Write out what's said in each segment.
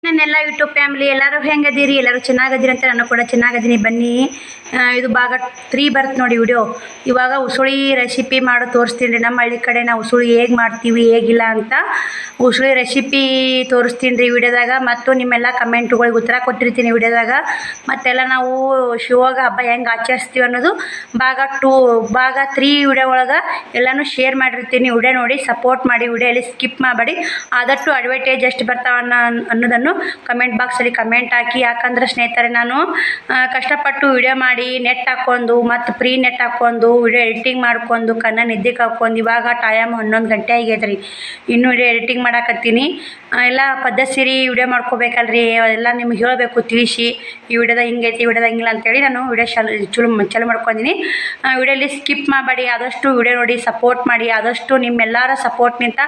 ನನ್ನೆಲ್ಲ YouTube family ಎಲ್ಲರೂ ಹೆಂಗದೀರಿ? ಎಲ್ಲರೂ ಚೆನ್ನಾಗದೀರಿ ಅಂತ ನಾನು ಕೂಡ ಚೆನ್ನಾಗದೀನಿ. ಬನ್ನಿ, ಇದು ಭಾಗ 3 ಬರುತ್ತೆ ನೋಡಿ ವಿಡಿಯೋ. ಇವಾಗ ಉಸುಳಿ ರೆಸಿಪಿ ಮಾಡೋ ತೋರಿಸ್ತೀನಿ ರೀ. ನಮ್ಮ ಹಳ್ಳಿ ಕಡೆ ನಾವು ಉಸುಳಿ ಹೇಗೆ ಮಾಡ್ತೀವಿ ಹೇಗಿಲ್ಲ ಅಂತ ಉಸುಳಿ ರೆಸಿಪಿ ತೋರಿಸ್ತೀನಿ ರೀ ವಿಡಿಯೋದಾಗ. ಮತ್ತು ನಿಮ್ಮೆಲ್ಲ ಕಮೆಂಟ್ಗಳಿಗೆ ಉತ್ತರ ಕೊಟ್ಟಿರ್ತೀನಿ ವಿಡಿಯೋದಾಗ. ಮತ್ತೆಲ್ಲ ನಾವು ಶಿವಮೊಗ್ಗ ಹಬ್ಬ ಹೆಂಗೆ ಆಚರಿಸ್ತೀವಿ ಅನ್ನೋದು ಭಾಗ 3 ವಿಡಿಯೋ ಒಳಗೆ ಎಲ್ಲನೂ ಶೇರ್ ಮಾಡಿರ್ತೀನಿ. ವಿಡಿಯೋ ನೋಡಿ ಸಪೋರ್ಟ್ ಮಾಡಿ, ವಿಡಿಯೋಲಿ ಸ್ಕಿಪ್ ಮಾಡಬೇಡಿ. ಆದಷ್ಟು ಅಡ್ವರ್ಟೈಸ್ ಎಷ್ಟು ಬರ್ತಾವೆ ಅನ್ನೋದನ್ನು ಕಮೆಂಟ್ ಬಾಕ್ಸಲ್ಲಿ ಕಮೆಂಟ್ ಹಾಕಿ. ಯಾಕಂದ್ರೆ ಸ್ನೇಹಿತರೆ, ನಾನು ಕಷ್ಟಪಟ್ಟು ವಿಡಿಯೋ ಮಾಡಿ ನೆಟ್ ಹಾಕ್ಕೊಂಡು ಮತ್ತು ಪ್ರೀ ನೆಟ್ ಹಾಕ್ಕೊಂಡು ವಿಡಿಯೋ ಎಡಿಟಿಂಗ್ ಮಾಡ್ಕೊಂಡು ನಿದ್ದೆಗೆ ಹಾಕ್ಕೊಂಡು ಇವಾಗ ಟೈಮ್ 11 ಗಂಟೆ ಆಗೈತೆ ರೀ. ಇನ್ನೂ ವಿಡಿಯೋ ಎಡಿಟಿಂಗ್ ಮಾಡಾಕತ್ತೀನಿ. ಎಲ್ಲ ಪದ್ಧತಿ ವಿಡಿಯೋ ಮಾಡ್ಕೋಬೇಕಲ್ರಿ, ಎಲ್ಲ ನಿಮ್ಗೆ ಹೇಳಬೇಕು, ತಿಳಿಸಿ ಈ ವಿಡಿಯೋದ ಹಿಂಗೈತಿ, ಈ ವಿಡಿಯೋದ ಹಿಂಗಿಲ್ಲ ಅಂತೇಳಿ ನಾನು ವಿಡಿಯೋ ಚಾಲು ಮಾಡ್ಕೊಂಡಿನಿ. ವಿಡಿಯೋಲಿ ಸ್ಕಿಪ್ ಮಾಡಬೇಡಿ, ಆದಷ್ಟು ವಿಡಿಯೋ ನೋಡಿ ಸಪೋರ್ಟ್ ಮಾಡಿ. ಆದಷ್ಟು ನಿಮ್ಮೆಲ್ಲರ ಸಪೋರ್ಟ್ನಿಂದ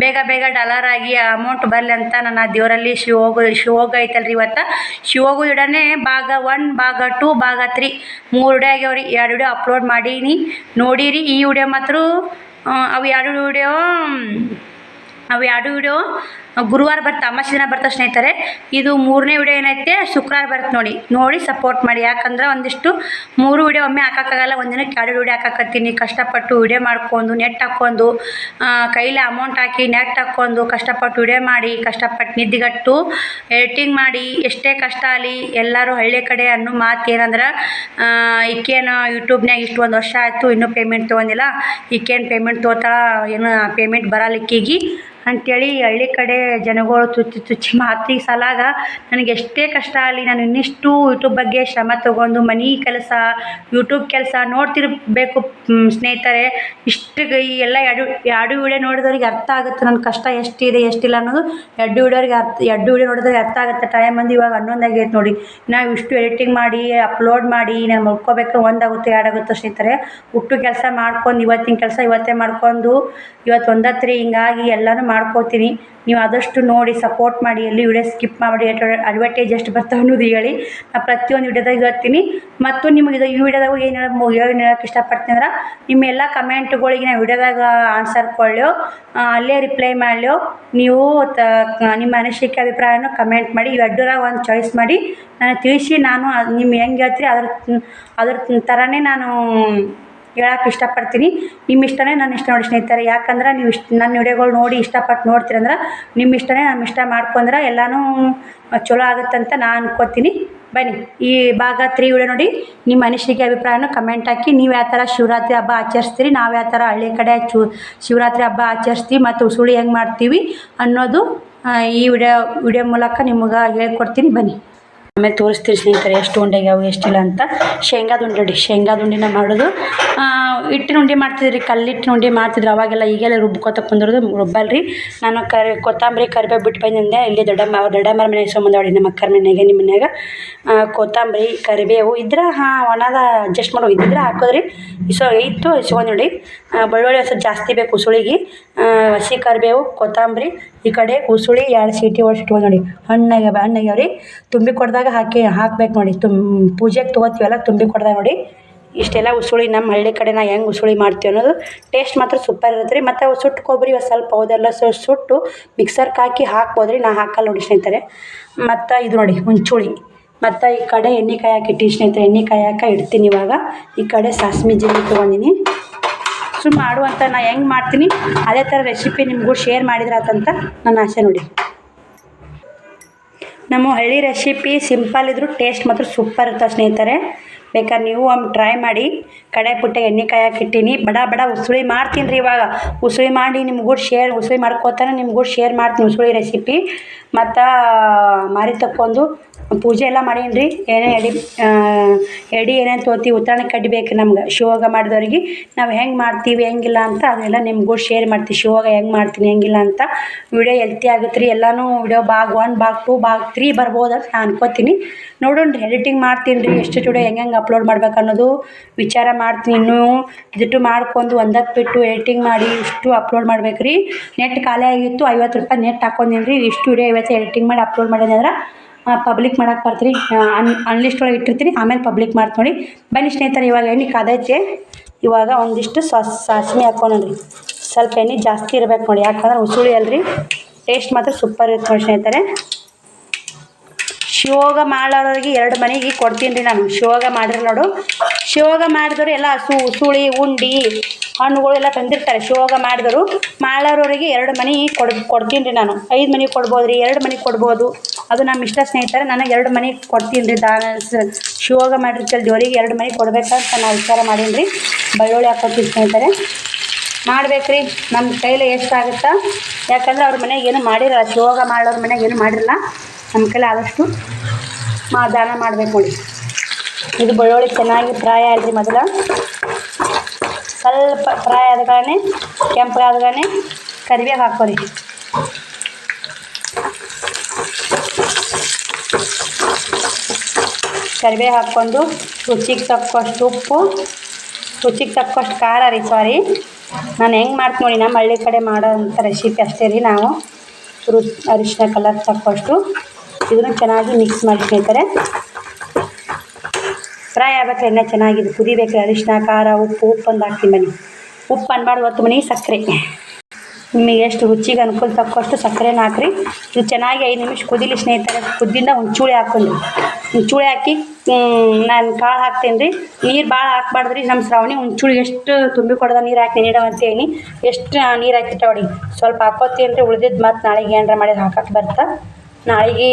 ಬೇಗ ಡಾಲರ್ ಆಗಿ ಅಮೌಂಟ್ ಬರಲಿ ಅಂತ ನನ್ನ ದೇವರಲ್ಲಿ ಶಿವಮೊಗ್ಗ ಐತಲ್ರಿ. ಇವತ್ತು ಶಿವಮೊಗ್ಗ ವಿಡಿಯೋನೇ ಭಾಗ 1, ಭಾಗ 2, ಭಾಗ 3 3 ವಿಡಿಯೋ ಆಗ್ಯಾವ್ರಿ. 2 ವಿಡಿಯೋ ಅಪ್ಲೋಡ್ ಮಾಡೀನಿ, ನೋಡಿರಿ. ಈ ವಿಡಿಯೋ ಮಾತ್ರ ಅವು ಎರಡು ವಿಡಿಯೋ ಗುರುವಾರ ಬರುತ್ತೆ, ಅಮಾವಾಸ್ಯೆ ದಿನ ಬರ್ತದೆ ಸ್ನೇಹಿತರೆ. ಇದು 3ನೇ ವಿಡಿಯೋ ಏನೈತೆ ಶುಕ್ರವಾರ ಬರುತ್ತೆ. ನೋಡಿ ಸಪೋರ್ಟ್ ಮಾಡಿ. ಯಾಕಂದ್ರೆ ಒಂದಿಷ್ಟು 3 ವಿಡಿಯೋ ಒಮ್ಮೆ ಹಾಕೋಕ್ಕಾಗಲ್ಲ, ಒಂದಿನಕ್ಕೆ 2 ವಿಡಿಯೋ ಹಾಕಕತ್ತೀನಿ. ಕಷ್ಟಪಟ್ಟು ವಿಡಿಯೋ ಮಾಡ್ಕೊಂಡು ನೆಟ್ ಹಾಕ್ಕೊಂಡು ಕೈಲಿ ಅಮೌಂಟ್ ಹಾಕಿ ನೆಟ್ ಹಾಕ್ಕೊಂಡು ಕಷ್ಟಪಟ್ಟು ವಿಡಿಯೋ ಮಾಡಿ, ಕಷ್ಟಪಟ್ಟು ನಿದ್ದೆಗಟ್ಟು ಎಡಿಟಿಂಗ್ ಮಾಡಿ. ಎಷ್ಟೇ ಕಷ್ಟ ಆಗಲಿ ಎಲ್ಲರೂ ಹಳ್ಳಿ ಕಡೆ ಅನ್ನೋ ಮಾತು ಏನಂದ್ರೆ, ಈಕೇನು ಯೂಟ್ಯೂಬ್ನಾಗ ಇಷ್ಟು 1 ವರ್ಷ ಆಯಿತು ಇನ್ನೂ ಪೇಮೆಂಟ್ ತೊಗೊಂಡಿಲ್ಲ, ಈಕೇನು ಪೇಮೆಂಟ್ ತೊಗೋತಾಳ, ಏನು ಪೇಮೆಂಟ್ ಬರಲಿಕ್ಕಿಗಿ ಅಂಥೇಳಿ ಹಳ್ಳಿ ಕಡೆ ಜನಗಳು ತುಚ್ಚಿ ಮಾತಿಗೆ ಸಲಾಗ ನನಗೆ ಎಷ್ಟೇ ಕಷ್ಟ ಆಗಲಿ ನಾನು ಇನ್ನಿಷ್ಟು ಯೂಟ್ಯೂಬ್ ಬಗ್ಗೆ ಶ್ರಮ ತೊಗೊಂಡು ಮನೆ ಕೆಲಸ ಯೂಟ್ಯೂಬ್ ಕೆಲಸ ನೋಡ್ತಿರಬೇಕು ಸ್ನೇಹಿತರೆ. ಇಷ್ಟು ಎಲ್ಲ ಎರಡು ವಿಡಿಯೋ ನೋಡಿದವ್ರಿಗೆ ಅರ್ಥ ಆಗುತ್ತೆ ನನ್ನ ಕಷ್ಟ ಎಷ್ಟಿದೆ ಎಷ್ಟಿಲ್ಲ ಅನ್ನೋದು. 2 ವಿಡಿಯೋ ನೋಡಿದವ್ರಿಗೆ ಅರ್ಥ ಆಗುತ್ತೆ. ಟೈಮ್ ಬಂದು ಇವಾಗ 11 ಆಗೈತೆ ನೋಡಿ. ನಾವು ಇಷ್ಟು ಎಡಿಟಿಂಗ್ ಮಾಡಿ ಅಪ್ಲೋಡ್ ಮಾಡಿ ನಾನು ಮಲ್ಕೋಬೇಕು, 1 ಆಗುತ್ತೆ 2 ಆಗುತ್ತೆ ಸ್ನೇಹಿತರೆ. ಹುಟ್ಟು ಕೆಲಸ ಮಾಡ್ಕೊಂಡು ಇವತ್ತಿನ ಕೆಲಸ ಇವತ್ತೇ ಮಾಡ್ಕೊಂಡು ಇವತ್ತು 1 ಹಿಂಗಾಗಿ ಎಲ್ಲನೂ ಮಾಡ್ಕೋತೀನಿ. ನೀವು ಆದಷ್ಟು ನೋಡಿ ಸಪೋರ್ಟ್ ಮಾಡಿ, ಎಲ್ಲಿ ವಿಡಿಯೋ ಸ್ಕಿಪ್ ಮಾಡಿ. ಅಡ್ವರ್ಟೈಸ್ ಎಷ್ಟು ಬರ್ತಾವೆ ಅನ್ನೋದು ಹೇಳಿ. ನಾನು ಪ್ರತಿಯೊಂದು ವಿಡಿಯೋದಾಗ ಹೇಳ್ತೀನಿ. ಮತ್ತು ನಿಮಗೆ ಈ ವಿಡಿಯೋದಾಗ ಏನು ಹೇಳೋಕ್ಕೆ ಇಷ್ಟಪಡ್ತೀನಿ ಅಂದ್ರೆ, ನಿಮ್ಮೆಲ್ಲ ಕಮೆಂಟ್ಗಳಿಗೆ ನಾನು ವಿಡಿಯೋದಾಗ ಆನ್ಸರ್ ಕೊಡ್ಲೋ ಅಲ್ಲೇ ರಿಪ್ಲೈ ಮಾಡಲೋ ನೀವು ನಿಮ್ಮ ಅನಿಸಿಕೆ ಅಭಿಪ್ರಾಯನ ಕಮೆಂಟ್ ಮಾಡಿ. ಇವೆರಡರಾಗ ಒಂದು ಚಾಯ್ಸ್ ಮಾಡಿ ನಾನು ತಿಳಿಸಿ. ನಾನು ನಿಮ್ಮ ಹೆಂಗೆ ಹೇಳ್ತೀರಿ ಅದ್ರ ಥರನೇ ನಾನು ಹೇಳೋಕೆ ಇಷ್ಟಪಡ್ತೀನಿ. ನಿಮ್ಮ ಇಷ್ಟನೇ ನನ್ನ ಇಷ್ಟ ನೋಡಿ ಸ್ನೇಹಿತರೆ. ಯಾಕಂದ್ರೆ ನೀವು ನನ್ನ ವಿಡಿಯೋಗಳು ನೋಡಿ ಇಷ್ಟಪಟ್ಟು ನೋಡ್ತೀರಂದ್ರೆ ನಿಮ್ಮ ಇಷ್ಟನೇ ನಮ್ಮ ಇಷ್ಟ ಮಾಡ್ಕೊಂಡ್ರೆ ಎಲ್ಲನೂ ಚಲೋ ಆಗುತ್ತಂತ ನಾನು ಅನ್ಕೋತೀನಿ. ಬನ್ನಿ, ಈ ಭಾಗ 3 ವಿಡಿಯೋ ನೋಡಿ ನಿಮ್ಮ ಅನಿಸಿಕೆ ಅಭಿಪ್ರಾಯನ ಕಮೆಂಟ್ ಹಾಕಿ. ನೀವು ಯಾವ ಥರ ಶಿವರಾತ್ರಿ ಹಬ್ಬ ಆಚರಿಸ್ತೀರಿ, ನಾವು ಯಾವ ಥರ ಹಳ್ಳಿ ಕಡೆ ಶಿವರಾತ್ರಿ ಹಬ್ಬ ಆಚರಿಸ್ತೀವಿ ಮತ್ತು ಉಸುಳಿ ಹೆಂಗೆ ಮಾಡ್ತೀವಿ ಅನ್ನೋದು ಈ ವಿಡಿಯೋ ಮೂಲಕ ನಿಮ್ಗೆ ಹೇಳ್ಕೊಡ್ತೀನಿ. ಬನ್ನಿ, ಆಮೇಲೆ ತೋರಿಸ್ತೀರಿ ಸ್ನೇಹಿತರೆ ಎಷ್ಟು ಉಂಡೆಗ್ಯಾವು ಎಷ್ಟಿಲ್ಲ ಅಂತ. ಶೇಂಗಾದ ಉಂಡಿನ ಮಾಡೋದು. ಹಿಟ್ಟಿನ ಉಂಡೆ ಮಾಡ್ತಿದ್ರಿ, ಕಲ್ಲಿಟ್ಟಿನ ಉಂಡೆ ಮಾಡ್ತಿದ್ರು ಅವಾಗೆಲ್ಲ. ಈಗೆಲ್ಲ ರುಬ್ಕೋತ ಕುಂದ್ರದು ರುಬ್ಬಲ್ರಿ. ನಾನು ಕೊತ್ತಂಬರಿ ಕರಿಬೇವು ಬಿಟ್ಟು ಬಂದಿದ್ದೆ. ಇಲ್ಲಿ ದೊಡ್ಡಮ್ಮರ ಮನೆ ಇಸ್ಕೊಂಬಂದವಳಿ, ನಮ್ಮ ಅಕ್ಕರ ಮನೆಯಾಗೆ. ನಿಮ್ಮ ಮನ್ಯಾಗ ಕೊತ್ತಂಬರಿ ಕರಿಬೇವು ಇದ್ರೆ ಒಣದ ಅಡ್ಜಸ್ಟ್ ಮಾಡೋ ಇದ್ದಿದ್ರೆ ಹಾಕೋದ್ರಿ. ಇಸ್ಕೊಂಡಿ. ಬೆಳ್ಳುಳ್ಳಿ ಸ್ವಲ್ಪ ಜಾಸ್ತಿ ಬೇಕು ಉಸುಳಿಗೆ. ಹಸಿ ಕರಿಬೇವು ಕೊತ್ತಂಬರಿ ಈ ಕಡೆ ಉಸುಳಿ 2 ಸೀಟಿ ಹೊಡ್ಸಿಟ್ಕೊಂಡು ನೋಡಿ. ಹಣ್ಣಾಗ್ಯಾವ್ರಿ. ತುಂಬಿ ಕೊಡ್ದಾಗ ಹಾಕ್ಬೇಕು ನೋಡಿ. ಪೂಜೆಗೆ ತೊಗೋತೀವಲ್ಲ ತುಂಬಿ ಕೊಡ್ದಾಗ ನೋಡಿ. ಇಷ್ಟೆಲ್ಲ ಉಸುಳಿ ನಮ್ಮ ಹಳ್ಳಿ ಕಡೆ ನಾ ಹೆಂಗೆ ಉಸುಳಿ ಮಾಡ್ತೀವಿ ಅನ್ನೋದು ಟೇಸ್ಟ್ ಮಾತ್ರ ಸೂಪರ್ ಇರುತ್ತೆ ರೀ. ಮತ್ತು ಸುಟ್ಟು ಕೊಬ್ಬರಿ ಸ್ವಲ್ಪ ಹೌದೆಲ್ಲ ಸುಟ್ಟು ಮಿಕ್ಸರ್ಗೆ ಹಾಕಿ ಹಾಕ್ಬೋದ್ರಿ. ನಾ ಹಾಕಲ್ಲ ನೋಡಿ ಸ್ನೇಹಿತರೆ. ಮತ್ತು ಇದು ನೋಡಿ ಹುಂಚುಳಿ. ಮತ್ತು ಈ ಕಡೆ ಎಣ್ಣೆಕಾಯಿ ಹಾಕಿಟ್ಟು ಸ್ನೇಹಿತರೆ, ಎಣ್ಣೆಕಾಯಿ ಇಡ್ತೀನಿ. ಇವಾಗ ಈ ಕಡೆ ಸಾಸ್ಮಿ ಜೀರಿಗೆ ತೊಗೊಂಡಿನಿ. ಮಾಡುವಂಥ ನಾ ಹೆಂಗೆ ಮಾಡ್ತೀನಿ ಅದೇ ಥರ ರೆಸಿಪಿ ನಿಮಗೂ ಶೇರ್ ಮಾಡಿದ್ರಾತಂತ ನನ್ನ ಆಸೆ ನೋಡಿ. ನಮ್ಮ ಹಳ್ಳಿ ರೆಸಿಪಿ ಸಿಂಪಲ್ ಇದ್ದರೂ ಟೇಸ್ಟ್ ಮಾತ್ರ ಸೂಪರ್ ಇರ್ತವೆ ಸ್ನೇಹಿತರೆ. ಬೇಕಾದ್ರೆ ನೀವು ಒಮ್ಮೆ ಟ್ರೈ ಮಾಡಿ. ಕಡೆ ಪುಟ್ಟ ಎಣ್ಣೆಕಾಯಿ ಹಾಕಿಟ್ಟಿನಿ. ಬಡ ಉಸುಳಿ ಮಾಡ್ತೀನಿ ರೀ. ಇವಾಗ ಉಸುಳಿ ಮಾಡಿ ನಿಮ್ಗೂ ಉಸುಳಿ ಮಾಡ್ಕೋತಾನೆ ನಿಮ್ಗೂ ಶೇರ್ ಮಾಡ್ತೀನಿ ಉಸುಳಿ ರೆಸಿಪಿ. ಮತ್ತು ಮಾರಿ ತಕ್ಕೊಂಡು ಪೂಜೆ ಎಲ್ಲ ಮಾಡೀನಿ ರೀ. ಎಡಿ ಏನೇನು ತೊಗೋತೀವಿ ಉತ್ತರಾಯಣಕ್ಕೆ ಕಡ್ಬೇಕು ನಮ್ಗೆ. ಶಿವಮೊಗ್ಗ ಮಾಡಿದವ್ರಿಗೆ ನಾವು ಹೆಂಗೆ ಮಾಡ್ತೀವಿ ಹೆಂಗಿಲ್ಲ ಅಂತ ಅದೆಲ್ಲ ನಿಮಗೂ ಶೇರ್ ಮಾಡ್ತೀವಿ. ಶಿವಮೊಗ್ಗ ಹೆಂಗೆ ಮಾಡ್ತೀನಿ ಹೆಂಗಿಲ್ಲ ಅಂತ ವಿಡಿಯೋ ಹೆಲ್ತಿ ಆಗುತ್ತೆ ರೀ. ಎಲ್ಲನೂ ವಿಡಿಯೋ ಭಾಗ 1, ಭಾಗ 2, ಭಾಗ 3 ಬರ್ಬೋದು ಅಂತ ನಾನು ಅನ್ಕೋತೀನಿ. ನೋಡೋಣ ರೀ, ಎಡಿಟಿಂಗ್ ಮಾಡ್ತೀನಿ ರೀ. ಎಷ್ಟು ವಿಡಿಯೋ ಹೆಂಗೆ ಅಪ್ಲೋಡ್ ಮಾಡ್ಬೇಕು ಅನ್ನೋದು ವಿಚಾರ ಮಾಡ್ತೀನಿ. ಇನ್ನೂ ಇದಿಟ್ಟು ಮಾಡ್ಕೊಂಡು ಒಂದಕ್ಕೆ ಬಿಟ್ಟು ಎಡಿಟಿಂಗ್ ಮಾಡಿ ಇಷ್ಟು ಅಪ್ಲೋಡ್ ಮಾಡ್ಬೇಕು ರೀ. ನೆಟ್ ಖಾಲಿ ಆಗಿತ್ತು, 50 ರೂಪಾಯಿ ನೆಟ್ ಹಾಕೊಂಡಿನಿ ರೀ. ಇಷ್ಟು ವಿಡಿಯೋ ಇವತ್ತು ಎಡಿಟಿಂಗ್ ಮಾಡಿ ಅಪ್ಲೋಡ್ ಮಾಡಿದ್ರೆ ಪಬ್ಲಿಕ್ ಮಾಡೋಕೆ ಬರ್ತೀರಿ. ಅನ್ಲಿಸ್ಟ್ ಒಳಗೆ ಇಟ್ಟಿರ್ತೀನಿ, ಆಮೇಲೆ ಪಬ್ಲಿಕ್ ಮಾಡ್ತೀನಿ ನೋಡಿ. ಬನ್ನಿ ಸ್ನೇಹಿತರೆ, ಇವಾಗ ಎಣ್ಣೆ ಕಾದೈತೆ. ಇವಾಗ ಒಂದಿಷ್ಟು ಸಾಸಿವೆ ಹಾಕ್ಕೊಂಡ್ರಿ. ಸ್ವಲ್ಪ ಎಣ್ಣೆ ಜಾಸ್ತಿ ಇರಬೇಕು ನೋಡಿ. ಯಾಕಂದ್ರೆ ಉಸುಳಿ ಅಲ್ರಿ, ಟೇಸ್ಟ್ ಮಾತ್ರ ಸೂಪರ್ ಇರುತ್ತೆ ನೋಡಿ ಸ್ನೇಹಿತರೆ. ಶಿವಯೋಗ ಮಾಡೋರಿಗೆ 2 ಮನೆಗೆ ಕೊಡ್ತೀನಿ ರೀ ನಾನು. ಶಿವಯೋಗ ಮಾಡಿರಿ ನೋಡು, ಶಿವಯೋಗ ಮಾಡಿದವರು ಎಲ್ಲ ಸುಳಿ ಉಂಡಿ ಹಣ್ಣುಗಳು ಎಲ್ಲ ತಂದಿರ್ತಾರೆ. ಶಿವಯೋಗ ಮಾಡಿದವರು ಮಾಡೋರಿಗೆ 2 ಮನೆ ಕೊಡ್ತೀನಿ ರೀ ನಾನು. 5 ಮನೆಗೆ ಕೊಡ್ಬೋದು ರೀ, 2 ಮನೆಗೆ ಕೊಡ್ಬೋದು. ಅದು ನಮ್ಮ ಇಷ್ಟ ಸ್ನೇಹಿತರೆ. ನನಗೆ 2 ಮನೆಗೆ ಕೊಡ್ತೀನಿ ರೀ. ಶಿವಯೋಗ ಮಾಡಿರ್ತೀವಿ ದೇವರಿಗೆ 2 ಮನೆಗೆ ಕೊಡ್ಬೇಕಂತ ನಾನು ವಿಚಾರ ಮಾಡೀನಿ ರೀ. ಬೆಳ್ಳುಳ್ಳಿ ಹಾಕ್ಕೊತೀನಿ ಸ್ನೇಹಿತರೆ. ಮಾಡ್ಬೇಕ್ರಿ ನಮ್ಮ ಕೈಲಿ ಎಷ್ಟಾಗುತ್ತಾ, ಯಾಕಂದ್ರೆ ಅವ್ರ ಮನೆಗೆ ಏನು ಮಾಡಿರಲ್ಲ, ಶಿವಯೋಗ ಮಾಡೋರ ಮನೆಗೆ ಏನು ಮಾಡಿರಲ್ಲ. ನಮ್ಮ ಕೈಲಿ ಆದಷ್ಟು ದಾನ ಮಾಡ್ಬೇಕು ನೋಡಿ. ಇದು ಬೆಳ್ಳುಳ್ಳಿ ಚೆನ್ನಾಗಿ ಫ್ರೈ ಆದ್ರಿ. ಮೊದಲು ಸ್ವಲ್ಪ ಫ್ರೈ ಆದಗಳೇ ಕೆಂಪಾದಗಳೇ ಕರಿಬೇವು ಹಾಕೋರಿ. ಕರಿಬೇವು ಹಾಕ್ಕೊಂಡು ರುಚಿಗೆ ತಕ್ಕಷ್ಟು ಉಪ್ಪು, ರುಚಿಗೆ ತಕ್ಕಷ್ಟು ಖಾರ ರೀ. ಸಾರಿ, ನಾನು ಹೆಂಗೆ ಮಾಡ್ತೀನಿ ನೋಡಿ, ನಮ್ಮ ಹಳ್ಳಿ ಕಡೆ ಮಾಡೋ ಅಂಥ ರೆಸಿಪಿ ಅಷ್ಟೇ ರೀ. ನಾವು ಅರಿಶಿನ ಕಲರ್ ತಕ್ಕಷ್ಟು ಇದನ್ನು ಚೆನ್ನಾಗಿ ಮಿಕ್ಸ್ ಮಾಡಿ ಸ್ನೇಹಿತರೆ. ಫ್ರೈ ಆಗ್ಬೇಕು, ಎಣ್ಣೆ ಚೆನ್ನಾಗಿದೆ ಕುದಿಬೇಕು. ಅರಿಶಿನ ಖಾರ ಉಪ್ಪು ಒಂದು ಹಾಕ್ತೀನಿ ಬನ್ನಿ. ಉಪ್ಪು ಅನ್ಬಾರ್ದು, ಹೊತ್ತು ಮನೆ ಸಕ್ಕರೆ ನಿಮಗೆ ಎಷ್ಟು ರುಚಿಗೆ ಅನುಕೂಲ ತಕ್ಕಷ್ಟು ಸಕ್ಕರೆನ ಹಾಕ್ರಿ. ಇದು ಚೆನ್ನಾಗಿ 5 ನಿಮಿಷ ಕುದಿಲಿ ಸ್ನೇಹಿತರೆ. ಕುದ್ದಿಂದ ಹುಂಚುಳಿ ಹಾಕ್ಕೊಂಡ್ರಿ. ಹುಂಚುಳಿ ಹಾಕಿ ನಾನು ಕಾಳು ಹಾಕ್ತೇನೆ ರೀ. ನೀರು ಭಾಳ ಹಾಕ್ಬಾರ್ದು ರೀ. ನಮ್ಮ ಶ್ರಾವಣಿ ಹುಂಚುಳಿ ಎಷ್ಟು ತುಂಬಿ ಕೊಡೋದ ನೀರು ಹಾಕಿ ನೆನೆಡವಂತೇಳಿ ಎಷ್ಟು ನೀರು ಹಾಕಿಟ್ಟ ನೋಡಿ. ಸ್ವಲ್ಪ ಹಾಕೋತೀನಿ ರೀ. ಉಳಿದಿದ್ದು ಮತ್ತು ನಾಳೆಗೆ ಏನಾರ ಮಾಡಿ ಹಾಕಕ್ಕೆ ಬರ್ತಾ ನಾಳೆಗೆ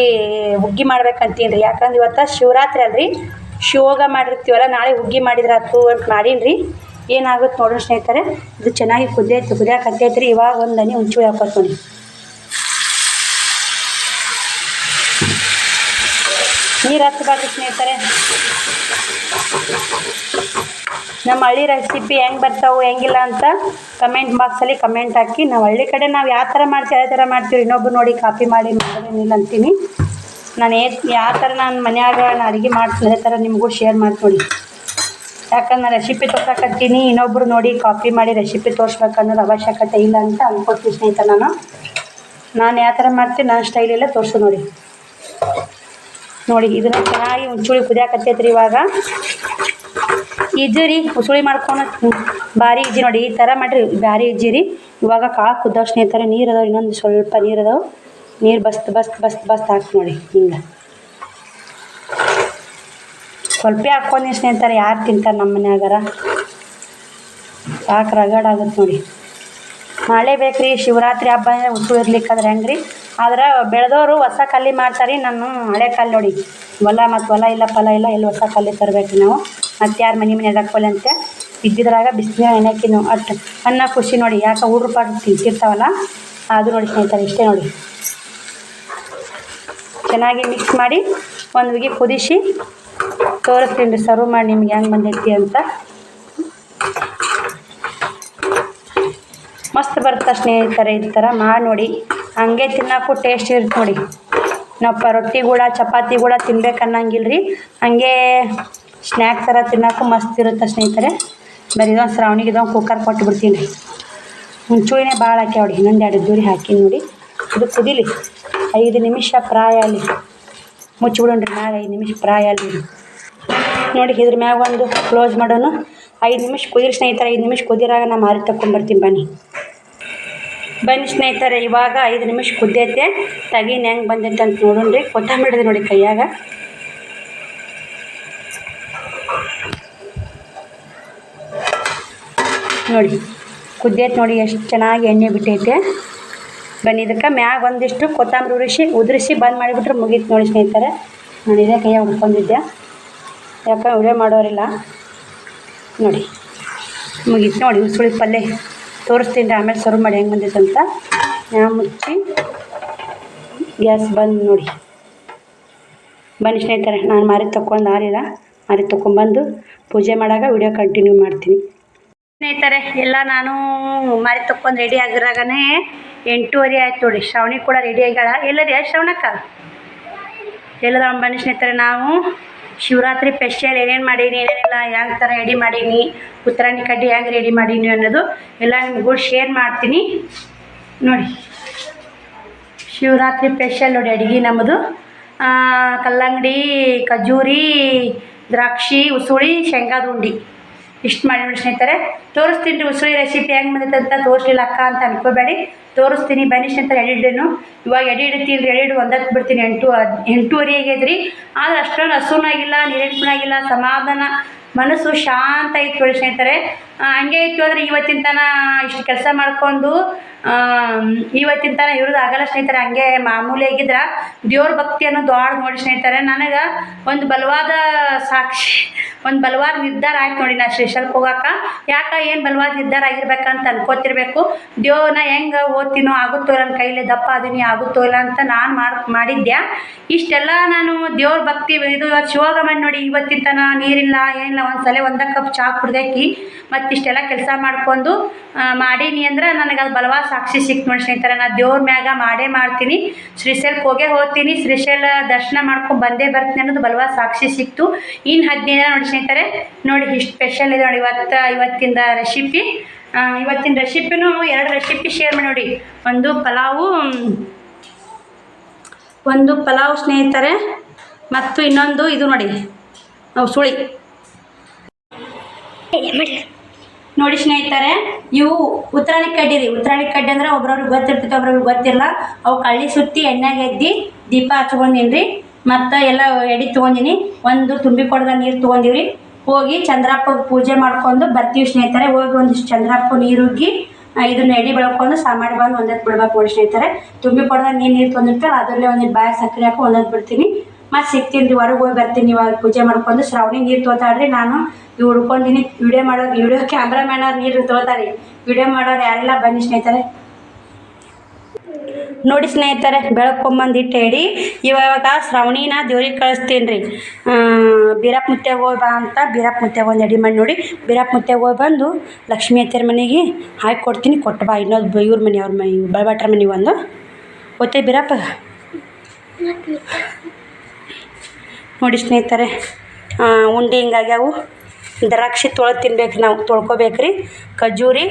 ಹುಗ್ಗಿ ಮಾಡ್ಬೇಕಂತೀನಿ ರೀ. ಯಾಕಂದ್ರೆ ಇವತ್ತು ಶಿವರಾತ್ರಿ ಅಲ್ರಿ, ಶಿವಯೋಗ ಮಾಡಿರ್ತೀವಲ್ಲ, ನಾಳೆ ಹುಗ್ಗಿ ಮಾಡಿದ್ರಾತು ಅಂತ ಮಾಡೀನಿ ರೀ. ಏನಾಗುತ್ತೆ ನೋಡೋಣ ಸ್ನೇಹಿತರೆ. ಇದು ಚೆನ್ನಾಗಿ ಕುದಿಯಾಕತ್ತೈತೆ ರೀ. ಇವಾಗ ಒಂದು ಹನಿ ಹುಂಚುಳಿ ಹಾಕೋತ ನೋಡಿ. ನೀರು ಹಚ್ಚಬಾರ್ದು ಸ್ನೇಹಿತರೆ. ನಮ್ಮ ಹಳ್ಳಿ ರೆಸಿಪಿ ಹೆಂಗೆ ಬರ್ತಾವೆ ಹೆಂಗಿಲ್ಲ ಅಂತ ಕಮೆಂಟ್ ಬಾಕ್ಸಲ್ಲಿ ಕಮೆಂಟ್ ಹಾಕಿ. ನಾವು ಹಳ್ಳಿ ಕಡೆ ನಾವು ಯಾವ ಥರ ಮಾಡ್ತೀವಿ ಅದೇ ಥರ ಮಾಡ್ತೀವಿ. ಇನ್ನೊಬ್ರು ನೋಡಿ ಕಾಪಿ ಮಾಡಿ ಮಾಡೋದೇನಿಲ್ಲ ಅಂತೀನಿ ನಾನು. ಯಾವ ಥರ ನಾನು ಮನ್ಯಾಗ ಅಡುಗೆ ಮಾಡ್ತೀನಿ ಅದೇ ಥರ ನಿಮಗೂ ಶೇರ್ ಮಾಡಿ ನೋಡಿ. ಯಾಕಂದ್ರೆ ನಾನು ರೆಸಿಪಿ ತೋರ್ಸಕತ್ತೀನಿ, ಇನ್ನೊಬ್ರು ನೋಡಿ ಕಾಪಿ ಮಾಡಿ ರೆಸಿಪಿ ತೋರಿಸ್ಬೇಕು ಅನ್ನೋದು ಅವಶ್ಯಕತೆ ಇಲ್ಲ ಅಂತ ಅಂದ್ಕೊಡ್ತೀನಿ ಸ್ನೇಹಿತರೆ. ನಾನು ಯಾವ ಥರ ಮಾಡ್ತೀನಿ ನನ್ನ ಸ್ಟೈಲೆಲ್ಲ ತೋರಿಸು ನೋಡಿ. ನೋಡಿ ಇದನ್ನು ಚೆನ್ನಾಗಿ ಹುಂಚುಳಿ ಕುದಿಯಾಕತ್ತೈತೆ ರೀ. ಇವಾಗ ಇಜ್ಜಿ ರೀ, ಉಸುಳಿ ಮಾಡ್ಕೊಂಡು ಭಾರಿ ಇಜ್ಜಿ ನೋಡಿ. ಈ ಥರ ಮಾಡಿರಿ ಭಾರಿ ಇಜ್ಜಿ ರೀ. ಇವಾಗ ಕಾಳು ಕುದ್ದಾವ ಸ್ನೇಹಿತರೆ. ನೀರು ಅದಾವೆ, ಇನ್ನೊಂದು ಸ್ವಲ್ಪ ನೀರು ಅದಾವೆ. ನೀರು ಬಸ್ತ್ ಹಾಕಿ ನೋಡಿ. ಹಿಂಗೆ ಸ್ವಲ್ಪ ಹಾಕ್ಕೊಂಡು ಸ್ನೇಹಿತರೆ. ಯಾರು ತಿಂತಾರೆ ನಮ್ಮ ಮನ್ಯಾಗಾರ, ಸಾಕು ರಗಡಾಗುತ್ತೆ ನೋಡಿ. ನಾಳೆ ಬೇಕ್ರಿ ಶಿವರಾತ್ರಿ ಹಬ್ಬ ಉಸುಳು ಇರ್ಲಿಕ್ಕಾದ್ರೆ ಹೆಂಗೆ ರೀ. ಆದ್ರೆ ಬೆಳೆದವರು ಹೊಸ ಕಲ್ಲಿ ಮಾಡ್ತಾರೆ. ನಾನು ಹಳೆ ಕಲ್ಲು ನೋಡಿ, ಹೊಲ ಇಲ್ಲ ಫಲ ಇಲ್ಲ, ಎಲ್ಲಿ ಹೊಸ ಕಲ್ಲಿ ತರಬೇಕು ನಾವು. ಮತ್ತು ಯಾರು ಮನೆ ಎಡಕ್ಕೊಲ್ಲ ಅಂತ ಇದ್ದಿದ್ರಾಗ ಬಿಸಿನೀರು ಎಣ್ಣೆಕಿ ನಾವು ಅಟ್ಟು ಅನ್ನ ಖುಷಿ ನೋಡಿ. ಯಾಕೆ ಹುಡ್ರು ಪಾಡು ತಿಂತಿರ್ತಾವಲ್ಲ ಅದು ನೋಡಿ ಸ್ನೇಹಿತರೆ. ಇಷ್ಟೇ ನೋಡಿ, ಚೆನ್ನಾಗಿ ಮಿಕ್ಸ್ ಮಾಡಿ ಒಂದು ಉಗಿ ಕುದಿಸಿ ತೋರಿಸ್ತೀನಿ ರೀ. ಸರ್ವ್ ಮಾಡಿ ನಿಮ್ಗೆ ಹೆಂಗೆ ಬಂದೈತಿ ಅಂತ. ಮಸ್ತ್ ಬರುತ್ತೆ ಸ್ನೇಹಿತರೆ. ಈ ಥರ ಮಾಡಿ ನೋಡಿ. ಹಂಗೆ ತಿನ್ನೋಕ್ಕೂ ಟೇಸ್ಟ್ ಇರುತ್ತೆ ನೋಡಿ. ನಾವು ರೊಟ್ಟಿ ಕೂಡ ಚಪಾತಿ ಕೂಡ ತಿನ್ಬೇಕು ಅನ್ನಂಗಿಲ್ಲ ರೀ. ಹಂಗೆ ಸ್ನ್ಯಾಕ್ ಥರ ತಿನ್ನೋಕ್ಕೂ ಮಸ್ತ್ ಇರುತ್ತೆ ಸ್ನೇಹಿತರೆ. ಬರೀ ಇದೊಂದು ಶ್ರಾವಣಿಗೆ ಇದೊಂದು ಕುಕ್ಕರ್ ಕೊಟ್ಟುಬಿಡ್ತೀನಿ ರೀ. ಹುಂಚುಳಿನೇ ಭಾಳ ಹಾಕಿ ನೋಡಿ. ಇನ್ನೊಂದು 2 ದೂರಿ ಹಾಕಿ ನೋಡಿ. ಇದು ಕುದಿಲಿ 5 ನಿಮಿಷ ಫ್ರೈ ಆಗಲಿ. ಮುಚ್ಚಿಬಿಡೋಣ್ರಿ ಮ್ಯಾಗ 5 ನಿಮಿಷ ಫ್ರೈ ಆಗಲಿ ನೋಡಿ. ಇದ್ರ ಮ್ಯಾಗ ಒಂದು ಕ್ಲೋಸ್ ಮಾಡೋಣ. 5 ನಿಮಿಷ ಕುದಿರಿ ಸ್ನೇಹಿತರೆ. 5 ನಿಮಿಷ ಕುದಿರಾಗ ನಾನು ಮಾರಿ ತಗೊಂಡ್ಬರ್ತೀನಿ ಬನ್ನಿ ಸ್ನೇಹಿತರೆ. ಇವಾಗ 5 ನಿಮಿಷ ಕುದ್ದೈತೆ. ತಗೀನಿ ಹೆಂಗೆ ಬಂದೈತೆ ಅಂತ ನೋಡೋಣ್ರಿ. ಕೊತ್ತಂಬರಿ ನೋಡಿ ಕೈಯಾಗ. ನೋಡಿ ಕುದ್ದೈತೆ ನೋಡಿ, ಎಷ್ಟು ಚೆನ್ನಾಗಿ ಎಣ್ಣೆ ಬಿಟ್ಟೈತೆ. ಬನ್ನಿ ಇದಕ್ಕೆ ಮ್ಯಾಗ ಒಂದಿಷ್ಟು ಕೊತ್ತಂಬರಿ ಉದುರಿಸಿ ಬಂದ್ ಮಾಡಿಬಿಟ್ರೆ ಮುಗೀತು ನೋಡಿ ಸ್ನೇಹಿತರೆ. ನಾನು ಇದೇ ಕೈಯಾಗ ಉಡ್ಕೊಂಡಿದ್ದೆ, ಯಾಕೆ ವಿಡಿಯೋ ಮಾಡೋರಿಲ್ಲ ನೋಡಿ. ಮುಗೀತು ನೋಡಿ. ಉಸುಳಿ ಪಲ್ಯ ತೋರಿಸ್ತೀನಿ ರೀ, ಆಮೇಲೆ ಸರ್ವ್ ಮಾಡಿ ಹೆಂಗೆ ಬಂದೈತೆ ಅಂತ. ನಾನು ಮುಚ್ಚಿ ಗ್ಯಾಸ್ ಬಂದು ನೋಡಿ. ಬನ್ನಿ ಸ್ನೇಹಿತರೆ, ನಾನು ಮಾರಿ ತೊಗೊಂಡು ಆರಿದ ಮಾರಿ ತೊಗೊಂಬಂದು ಪೂಜೆ ಮಾಡಾಗ ವಿಡಿಯೋ ಕಂಟಿನ್ಯೂ ಮಾಡ್ತೀನಿ ಸ್ನೇಹಿತರೆ. ಎಲ್ಲ ನಾನು ಮಾರಿ ತೊಗೊಂಡು ರೆಡಿ ಆಗಿರಾಗನೇ 8:30 ಆಯ್ತು ನೋಡಿ. ಶ್ರಾವಣಿ ಕೂಡ ರೆಡಿ ಆಗ್ಯಾಳ. ಎಲ್ಲರಿ ಶ್ರವಣಕ್ಕ ಎಲ್ಲದ ಬನ್ನಿ ಸ್ನೇಹಿತರೆ. ನಾವು ಶಿವರಾತ್ರಿ ಸ್ಪೆಷಲ್ ಏನೇನು ಮಾಡೀನಿ ಏನೇನಿಲ್ಲ, ಹೆಂಗೆ ಥರ ರೆಡಿ ಮಾಡೀನಿ, ಉತ್ತರಾಣಿ ಕಡ್ಡಿ ಹೆಂಗೆ ರೆಡಿ ಮಾಡೀನಿ ಅನ್ನೋದು ಎಲ್ಲ ನಿಮಗೂ ಶೇರ್ ಮಾಡ್ತೀನಿ ನೋಡಿ. ಶಿವರಾತ್ರಿ ಸ್ಪೆಷಲ್ ನೋಡಿ ಅಡುಗೆ ನಮ್ಮದು. ಕಲ್ಲಂಗಡಿ, ಖಜೂರಿ, ದ್ರಾಕ್ಷಿ, ಉಸುಳಿ, ಶೇಂಗಾದ ಉಂಡೆ ಇಷ್ಟು ಮಾಡಿ ನೋಡಿ ಸ್ನೇಹಿತರೆ. ತೋರಿಸ್ತೀನಿ ರೀ ಉಸುಳಿ ರೆಸಿಪಿ ಹೆಂಗೆ ಬಂದೈತೆ ಅಂತ. ತೋರಿಸ್ಲಿಲ್ಲ ಅಕ್ಕ ಅಂತ ಅನ್ಕೋಬೇಡಿ, ತೋರಿಸ್ತೀನಿ ಬನ್ನಿ ಸ್ನೇಹಿತರೆ. ಎಡಿಡೇನು ಇವಾಗ ಎಡಿಡ್ತೀನಿ ರೀ. ಎಡಿಡು ಒಂದತ್ತು ಬಿಡ್ತೀನಿ. 8:30 ಆಗೈದ್ರಿ. ಆದರೆ ಅಷ್ಟೊಂದು ಹಸುನಾಗಿಲ್ಲ, ನಿರೀಕ್ಷಣಾಗಿಲ್ಲ, ಸಮಾಧಾನ ಮನಸ್ಸು ಶಾಂತ ಇತ್ತು ನೋಡಿ ಸ್ನೇಹಿತರೆ. ಹಂಗೆ ಇತ್ತು ಅಂದರೆ ಇವತ್ತಿನ ತನ ಇಷ್ಟು ಕೆಲಸ ಮಾಡ್ಕೊಂಡು ಇವತ್ತಿನ ತನ ಇರೋದು ಆಗಲ್ಲ ಸ್ನೇಹಿತರೆ. ಹಂಗೆ ಮಾಮೂಲಿ ಆಗಿದ್ರೆ ದೇವ್ರ ಭಕ್ತಿ ಅನ್ನೋದು ದೊಡ್ಡ ನೋಡಿ ಸ್ನೇಹಿತರೆ. ನನಗೆ ಒಂದು ಬಲವಾದ ಸಾಕ್ಷಿ, ಒಂದು ಬಲವಾದ ನಿರ್ಧಾರ ಆಯ್ತು ನೋಡಿ ನಾ ಶ್ರೀಶೈಲಕ್ಕೆ ಹೋಗಾಕ. ಯಾಕೆ ಏನು ಬಲವಾದ ನಿರ್ಧಾರ ಆಗಿರ್ಬೇಕಂತ ಅನ್ಕೋತಿರ್ಬೇಕು. ದೇವ್ರನ್ನ ಹೆಂಗೆ ಓದ್ತೀನೋ ಆಗುತ್ತೋ ಇಲ್ಲ, ನನ್ನ ಕೈಲೇ ದಪ್ಪ ಅದೀನಿ ಆಗುತ್ತೋ ಇಲ್ಲ ಅಂತ ನಾನು ಮಾಡಿದ್ದೆ. ಇಷ್ಟೆಲ್ಲ ನಾನು ದೇವ್ರ ಭಕ್ತಿ ಇದು ಶಿವಾಗ ಮಾಡಿ ನೋಡಿ ಇವತ್ತಿನ ತನ ನೀರಿಲ್ಲ ಏನಿಲ್ಲ. ಒಂದ್ಸಲ 1 ಕಪ್ ಚಹಾ ಕುಡ್ದಾಕಿ ಮತ್ತು ಇಷ್ಟೆಲ್ಲ ಕೆಲಸ ಮಾಡ್ಕೊಂಡು ಮಾಡೀನಿ ಅಂದ್ರೆ ನನಗೆ ಅದು ಬಲವಾದ ಸಾಕ್ಷಿ ಸಿಕ್ತು ನೋಡಿ ಸ್ನೇಹಿತರೆ. ನಾನು ದೇವ್ರ ಮ್ಯಾಗ ಮಾಡೇ ಮಾಡ್ತೀನಿ, ಶ್ರೀಶೈಲಕ್ಕೆ ಹೋಗೇ ಹೋಗ್ತೀನಿ, ಶ್ರೀಶೈಲ ದರ್ಶನ ಮಾಡ್ಕೊಂಡು ಬಂದೇ ಬರ್ತೀನಿ ಅನ್ನೋದು ಬಲವಾದ ಸಾಕ್ಷಿ ಸಿಕ್ತು. ಇನ್ನು 15 ನೋಡಿ ಸ್ನೇಹಿತರೆ. ನೋಡಿ ಇಷ್ಟು ಸ್ಪೆಷಲ್ ಇದೆ ನೋಡಿ ಇವತ್ತಿನ ರೆಸಿಪಿ. ಇವತ್ತಿನ ರೆಸಿಪಿನೂ 2 ರೆಸಿಪಿ ಶೇರ್ ಮಾಡಿ ನೋಡಿ. ಒಂದು ಪಲಾವ್ ಸ್ನೇಹಿತರೆ, ಮತ್ತು ಇನ್ನೊಂದು ಇದು ನೋಡಿ ಸುಳಿ ನೋಡಿ ಸ್ನೇಹಿತರೆ. ಇವು ಉತ್ತರಾಣಿ ಕಡ್ಡಿ ರೀ. ಉತ್ತರಾಣಿ ಕಡ್ಡಿ ಅಂದ್ರೆ ಒಬ್ರವ್ರಿಗೆ ಗೊತ್ತಿರ್ತೈತೆ, ಒಬ್ರವ್ರಿಗೆ ಗೊತ್ತಿರಲ್ಲ. ಅವು ಕಳ್ಳಿ ಸುತ್ತಿ ಎಣ್ಣೆಗೆ ಎದ್ದಿ ದೀಪ ಹಚ್ಕೊಂಡಿನಿ ರೀ. ಮತ್ತು ಎಲ್ಲ ಎಡೆ ತೊಗೊಂಡಿನಿ. ಒಂದು ತುಂಬಿ ಕೊಡದ ನೀರು ತೊಗೊಂಡಿವ್ರಿ. ಹೋಗಿ ಚಂದ್ರಪ್ಪಗೆ ಪೂಜೆ ಮಾಡ್ಕೊಂಡು ಬರ್ತೀವಿ ಸ್ನೇಹಿತರೆ. ಹೋಗಿ ಒಂದಿಷ್ಟು ಚಂದ್ರಪ್ಪ ನೀರು ಉಗ್ಗಿ ಇದನ್ನ ಎಡೆ ಬೆಳ್ಕೊಂಡು ಸಾಮಾಡಿ ಬಂದು ಒಂದತ್ತು ಬಿಡ್ಬೇಕು ನೋಡಿ ಸ್ನೇಹಿತರೆ. ತುಂಬಿ ಕೊಡದ ನೀರು ತೊಗೊಂಡಿರ್ತಾರೆ, ಅದರಲ್ಲೇ ಒಂದಿಟ್ಟು ಬಾಯ ಸಕ್ಕರೆ ಹಾಕಿ ಒಂದತ್ತು ಬಿಡ್ತೀನಿ. ಮತ್ತು ಸಿಗ್ತೀನಿ ರೀ. ಹೊರಗೆ ಹೋಗಿ ಬರ್ತೀನಿ. ಇವಾಗ ಪೂಜೆ ಮಾಡ್ಕೊಂಡು ಶ್ರಾವಣಿ ನೀರು ತೊಗೊತಾಳ್ರಿ. ನಾನು ಇವು ಹುಡ್ಕೊಂಡಿನಿ. ವಿಡಿಯೋ ಕ್ಯಾಮ್ರಾಮ್ಯಾನ್ ಅವ್ರು ನೀರು ತೊಗೊತಾರೆ. ವಿಡಿಯೋ ಮಾಡೋರು ಯಾರೆಲ್ಲ ಬನ್ನಿ ಸ್ನೇಹಿತರೆ. ನೋಡಿ ಸ್ನೇಹಿತರೆ, ಬೆಳಕೊಂಬಂದಿಟ್ಟು ಹೇಳಿ ಇವಾಗ ಶ್ರಾವಣಿನ ದೇವ್ರಿಗೆ ಕಳಿಸ್ತೀನಿ ರೀ. ಬೀರಪ್ಪ ಮುತ್ಯಾಗ ಹೋಗಿ ಬಾ ಅಂತ ಬೀರಪ್ಪ ಮುತ್ಯಾಗ ಒಂದು ಎಡೆ ಮಾಡಿ ನೋಡಿ. ಬೀರಪ್ಪ ಮುತ್ಯಾಗ ಹೋಗಿ ಬಂದು ಲಕ್ಷ್ಮೀ ಅತ್ತೆಯರ ಮನೆಗೆ ಹಾಕಿ ಕೊಡ್ತೀನಿ. ಕೊಟ್ಟು ಬಾ. ಇನ್ನೊಂದು ಇವ್ರ ಮನೆ, ಅವ್ರ ಮನೆ, ಬಳಭಟ್ರ ಮನೆ ಒಂದು ಓದ್ತೇ ಬೀರಪ್ಪ. ನೋಡಿ ಸ್ನೇಹಿತರೆ, ಉಂಡೆ ಹಿಂಗಾಗ್ಯಾವು. ದ್ರಾಕ್ಷಿ ತಿನ್ಬೇಕು, ನಾವು ತೊಳ್ಕೊಬೇಕು ರೀ. ಖಜೂರಿ